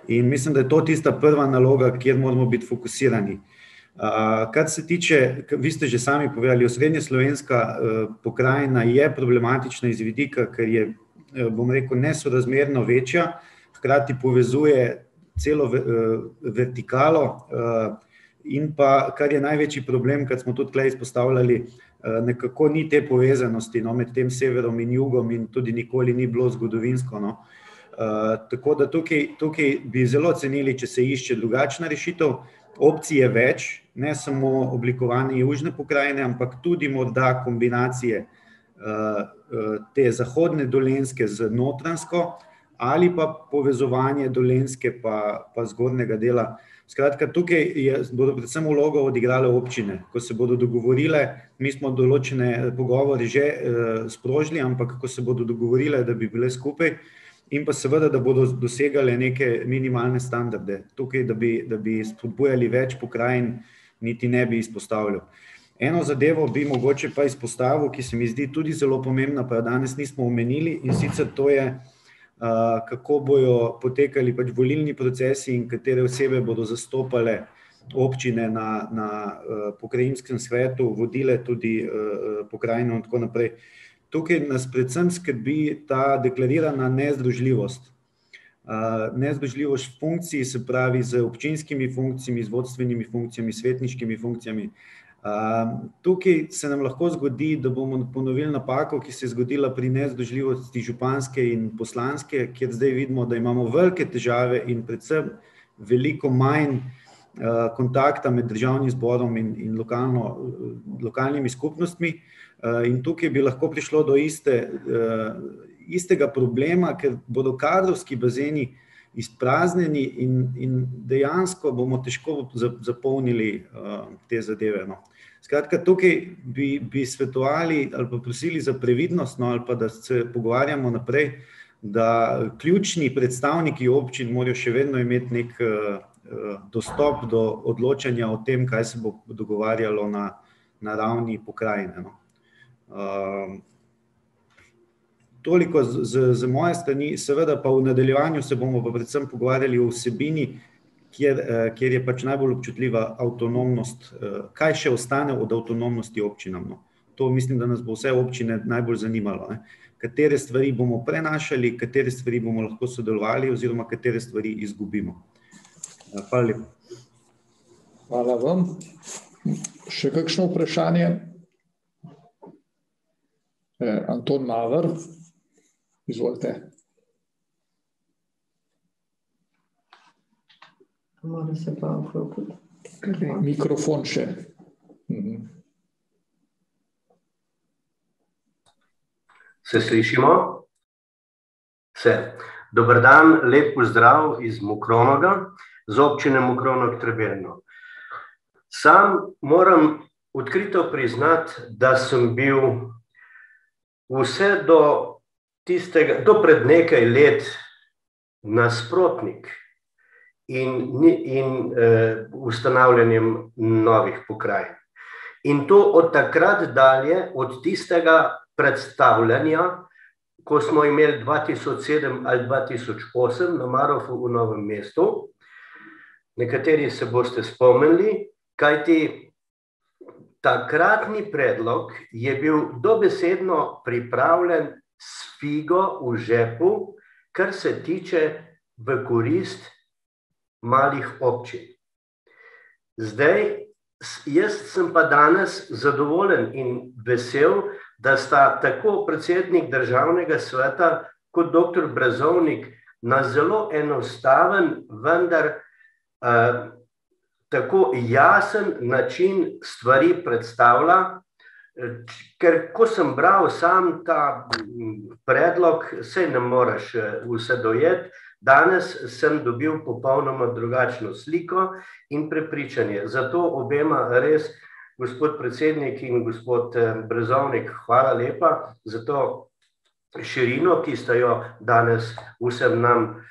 In mislim, da je to tista prva naloga, kjer moramo biti fokusirani. Kar se tiče, vi ste že sami povedali, osrednjeslovenska pokrajina je problematična iz vidika, ker je, bom rekel, nesorazmerno večja, hkrati povezuje celo vertikalo in pa, kar je največji problem, kar smo tudi tukaj izpostavljali, nekako ni te povezanosti med tem severom in jugom in tudi nikoli ni bilo zgodovinsko. Tako da tukaj bi zelo cenili, če se išče drugačna rešitev, opcij je več, ne samo oblikovanje južne pokrajine, ampak tudi morda kombinacije te zahodne Dolenjske z Notranjsko ali pa povezovanje Dolenjske pa zgornjega dela. Skratka, tukaj bodo predvsem vlogo odigrale občine, ko se bodo dogovorile, mi smo določene pogovore že sprožili, ampak ko se bodo dogovorile, da bi bile skupaj, in pa seveda, da bodo dosegale neke minimalne standarde. Tukaj, da bi spodbujali več pokrajin, niti ne bi izpostavljal. Eno zadevo bi mogoče pa izpostavil, ki se mi zdi tudi zelo pomembna, pa jo danes nismo omenili, in sicer to je, kako bojo potekali pač volilni procesi in katere osebe bodo zastopale občine na pokrajinskem svetu, vodile tudi pokrajino in tako naprej. Tukaj nas predvsem skrbi ta deklarirana nezdružljivost. Nezdružljivost funkcij, se pravi z občinskimi funkcijami, z vodstvenimi funkcijami, svetniškimi funkcijami. Tukaj se nam lahko zgodi, da bomo ponovili napako, ki se je zgodila pri nezdružljivosti županske in poslanske, kjer zdaj vidimo, da imamo velike težave in predvsem veliko manj kontakta med državnim zborom in lokalnimi skupnostmi. In tukaj bi lahko prišlo do istega problema, ker bodo kadrovski bazeni izpraznjeni in dejansko bomo težko zapolnili te zadeve. Skratka, tukaj bi svetovali ali pa prosili za previdnost, ali pa da se pogovarjamo naprej, da ključni predstavniki občin morajo še vedno imeti nek dostop do odločanja o tem, kaj se bo dogovarjalo na ravni pokrajine. Toliko z moje strani, seveda pa v nadaljevanju se bomo pa predvsem pogovarjali o vsebini, kjer je pač najbolj občutljiva avtonomnost, kaj še ostane od avtonomnosti občinam. To mislim, da nas bo vse občine najbolj zanimalo. Katere stvari bomo prenašali, katere stvari bomo lahko sodelovali oziroma katere stvari izgubimo. Hvala lepa. Hvala vam. Še kakšno vprašanje? Anton Maver, izvolite. Mora se pa vklopiti. Mikrofon še. Se slišimo? Se. Dober dan, lep pozdrav iz Mokronoga, z občine Mokronog-Trebelno. Sam moram odkrito priznati, da sem bil vse do pred nekaj let nasprotnik in ustanavljanjem novih pokrajin. In to od takrat dalje, od tistega predstavljanja, ko smo imeli 2007 ali 2008 na Marofu v Novem mestu, nekateri se boste spomnili, kajti takratni predlog je bil dobesedno pripravljen s figo v žepu, kar se tiče v korist malih občin. Zdaj, jaz sem pa danes zadovoljen in vesel, da sta tako predsednik Državnega sveta kot dr. Brezovnik na zelo enostaven, vendar tako jasen način stvari predstavlja, ker ko sem bral sam ta predlog, saj ne moreš vse dojeti, danes sem dobil popolnoma drugačno sliko in prepričanje. Zato obema res gospod predsednik in gospod Brezovnik, hvala lepa za to širino, ki sta jo danes vsem nam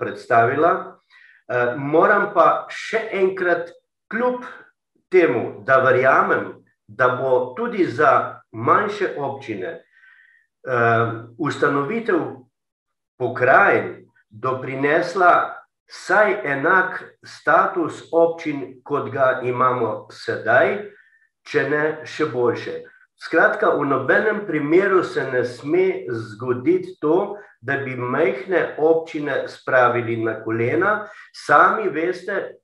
predstavila. Moram pa še enkrat, kljub temu, da verjamem, da bo tudi za manjše občine ustanovitev pokrajin doprinesla saj enak status občin, kot ga imamo sedaj, če ne še boljše. Skratka, v nobenem primeru se ne sme zgoditi to, da bi majhne občine spravili na kolena. Sami veste,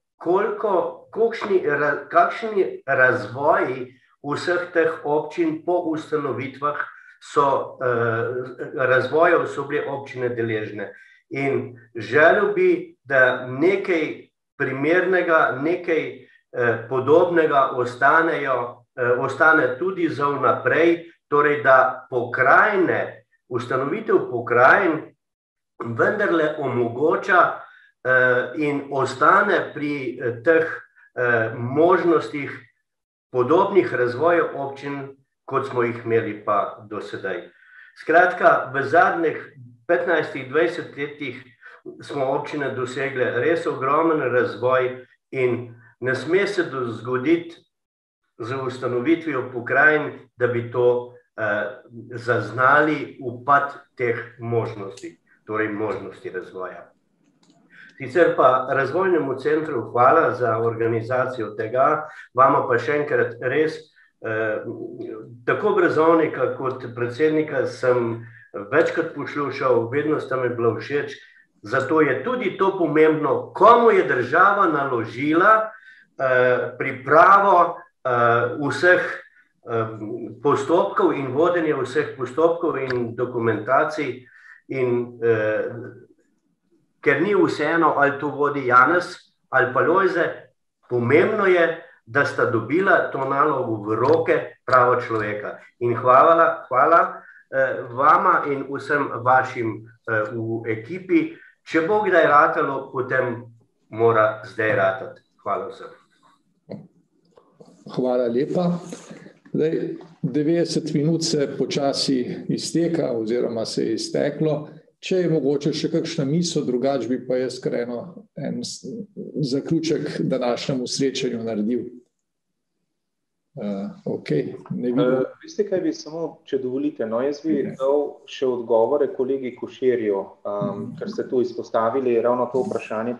kakšni razvoji vseh teh občin po ustanovitvah razvojev so bile občine deležne. In želel bi, da nekaj primernega, nekaj podobnega ostane tudi za vnaprej, torej da pokrajine, ustanovitev pokrajin vendarle omogoča in ostane pri teh možnostih podobnih razvojev občin, kot smo jih imeli pa do sedaj. Skratka, v zadnjih 15-20 letih smo občine dosegle res ogromen razvoj in ne sme se zgoditi z ustanovitvijo pokrajin, da bi to zaznali upad teh možnosti, torej možnosti razvoja. Sicer pa Razvojnemu centru hvala za organizacijo tega, vama pa še enkrat res, tako Brezovnika kot predsednika sem večkrat poslušal, vedno sta mi bila všeč, zato je tudi to pomembno, komu je država naložila pripravo vseh postopkov in vodenje vseh postopkov in dokumentacij, in ker ni vseeno, ali to vodi Janez ali pa Lojze, pomembno je, da sta dobila to nalogo v roke pravo človeka. In hvala vama in vsem vašim v ekipi. Če bo kdaj ratalo, potem mora zdaj ratati. Hvala vsem. Hvala lepa. 90 minut se počasi izteka oziroma se je izteklo. Če je mogoče še kakšna misel, drugače bi pa jaz kar en zaključek današnjemu srečanju naredil. Veste, kaj bi samo, če dovolite, jaz bi dal še odgovore kolegi Koširju, ker ste tu izpostavili ravno to vprašanje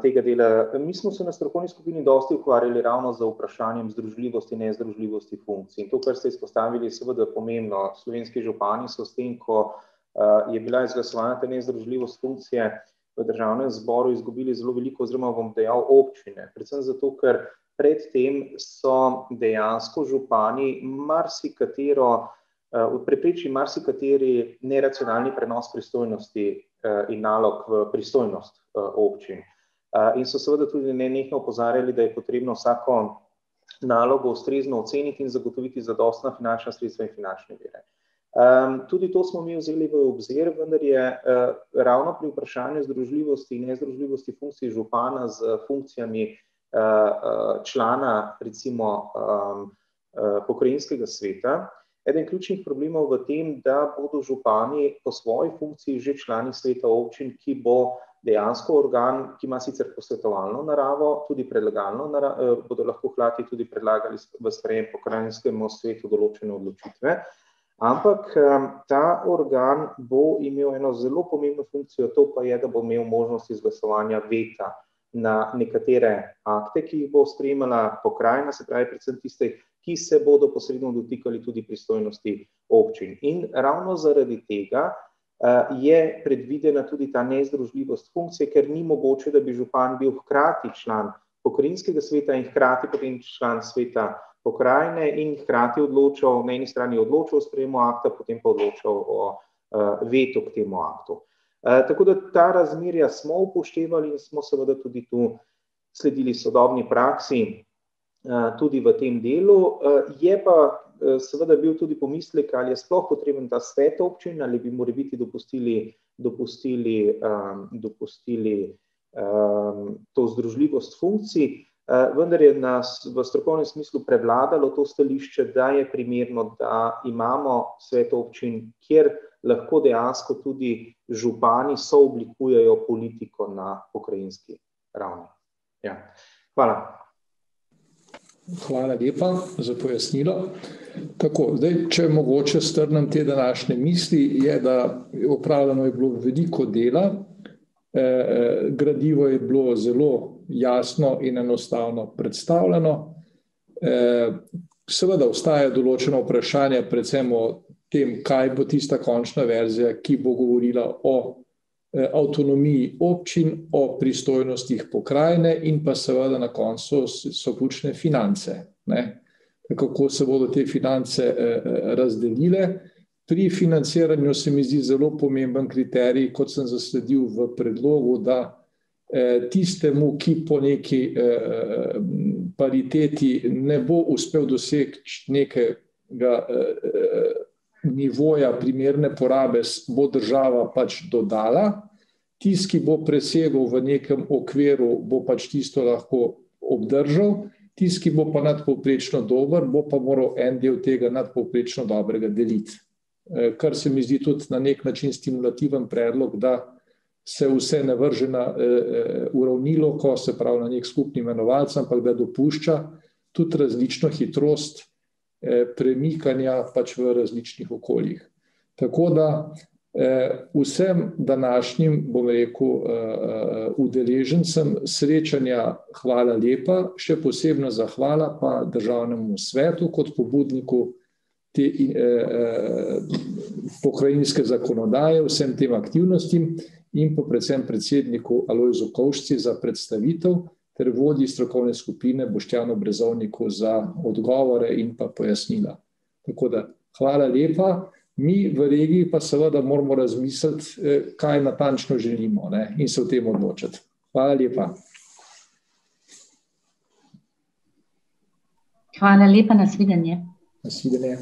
tega dela. Mi smo se na strokovni skupini dosti ukvarjali ravno z vprašanjem združljivosti in nezdružljivosti funkcij. In to, kar ste izpostavili, je seveda pomembno. Slovenski župani so s tem, ko je bila izglasovana ta nezdružljivost funkcije v državnem zboru, izgubili zelo veliko, oziroma bom dejal občine. Predvsem zato, ker predtem so dejansko župani preprečili marsikateri neracionalni prenos pristojnosti in nalog v pristojnost občin. In so seveda tudi nenehno opozarjali, da je potrebno vsako nalogo ustrezno oceniti in zagotoviti zadostna finančna sredstva in finančne vire. Tudi to smo mi vzeli v obzir, vendar je ravno pri vprašanju združljivosti in nezdružljivosti funkcij župana z funkcijami člana, recimo, pokrajinskega sveta, eden ključnih problemov v tem, da bodo župani po svoji funkciji že člani sveta občin, ki bo dejansko organ, ki ima sicer posvetovalno naravo, tudi predlagalno naravo, bodo lahko hkrati tudi predlagali v sprejem pokrajinskemu svetu določene odločitve. Ampak ta organ bo imel eno zelo pomembno funkcijo, to pa je, da bo imel možnost izglasovanja veta na nekatere akte, ki jih bo sprejemala pokrajina, se pravi predvsem tiste, ki se bodo posredno dotikali tudi pristojnosti občin. In ravno zaradi tega je predvidena tudi ta nezdružljivost funkcije, ker ni mogoče, da bi župan bil hkrati član pokrajinskega sveta in hkrati potem član sveta pokrajine in hkrati odločal, na eni strani odločal o sprejemu akta, potem pa odločal o vetu k temu aktu. Tako da ta razmerja smo upoštevali in smo seveda tudi tu sledili sodobni praksi tudi v tem delu. Je pa seveda bil tudi pomislek, ali je sploh potreben ta svet občin, ali bi morebiti dopustili to združljivost funkcij. vendar je nas v strokovnem smislu prevladalo to stališče, da je primerno, da imamo svet občin, kjer lahko dejansko tudi župani sooblikujejo politiko na pokrajinski ravni. Ja. Hvala. Hvala lepa za pojasnilo. Tako, zdaj, če mogoče strnem te današnje misli, je, da opravljeno je bilo veliko dela, gradivo je bilo zelo jasno in enostavno predstavljeno. Seveda ostaja določeno vprašanje, predvsem o tem, kaj bo tista končna verzija, ki bo govorila o avtonomiji občin, o pristojnostih pokrajine in pa seveda na koncu so ključne finance. Kako se bodo te finance razdelile. Pri financiranju se mi zdi zelo pomemben kriterij, kot sem zasledil v predlogu, da tistemu, ki po neki pariteti ne bo uspel doseči nekega nivoja primerne porabe, bo država pač dodala. Tisti, ki bo presegel v nekem okviru, bo pač tisto lahko obdržal. Tisti, ki bo pa nadpovprečno dober, bo pa moral en del tega nadpovprečno dobrega deliti. Kar se mi zdi tudi na nek način stimulativen predlog, da se vse ne vrže na uravnilovko, se pravi na nek skupni imenovalec, ampak da dopušča tudi različno hitrost premikanja pač v različnih okoljih. Tako da vsem današnjim, bom rekel, udeležencem srečanja hvala lepa, še posebno zahvala pa Državnemu svetu kot pobudniku te pokrajinske zakonodaje, vsem tem aktivnostim in pa predvsem predsedniku Alojzu Kovšci za predstavitev ter vodji strokovne skupine Boštjanu Brezovniku za odgovore in pa pojasnila. Tako da hvala lepa. Mi v regiji pa seveda moramo razmisliti, kaj natančno želimo, in se o tem odločiti. Hvala lepa. Hvala lepa, nasvidenje. Nasvidenje.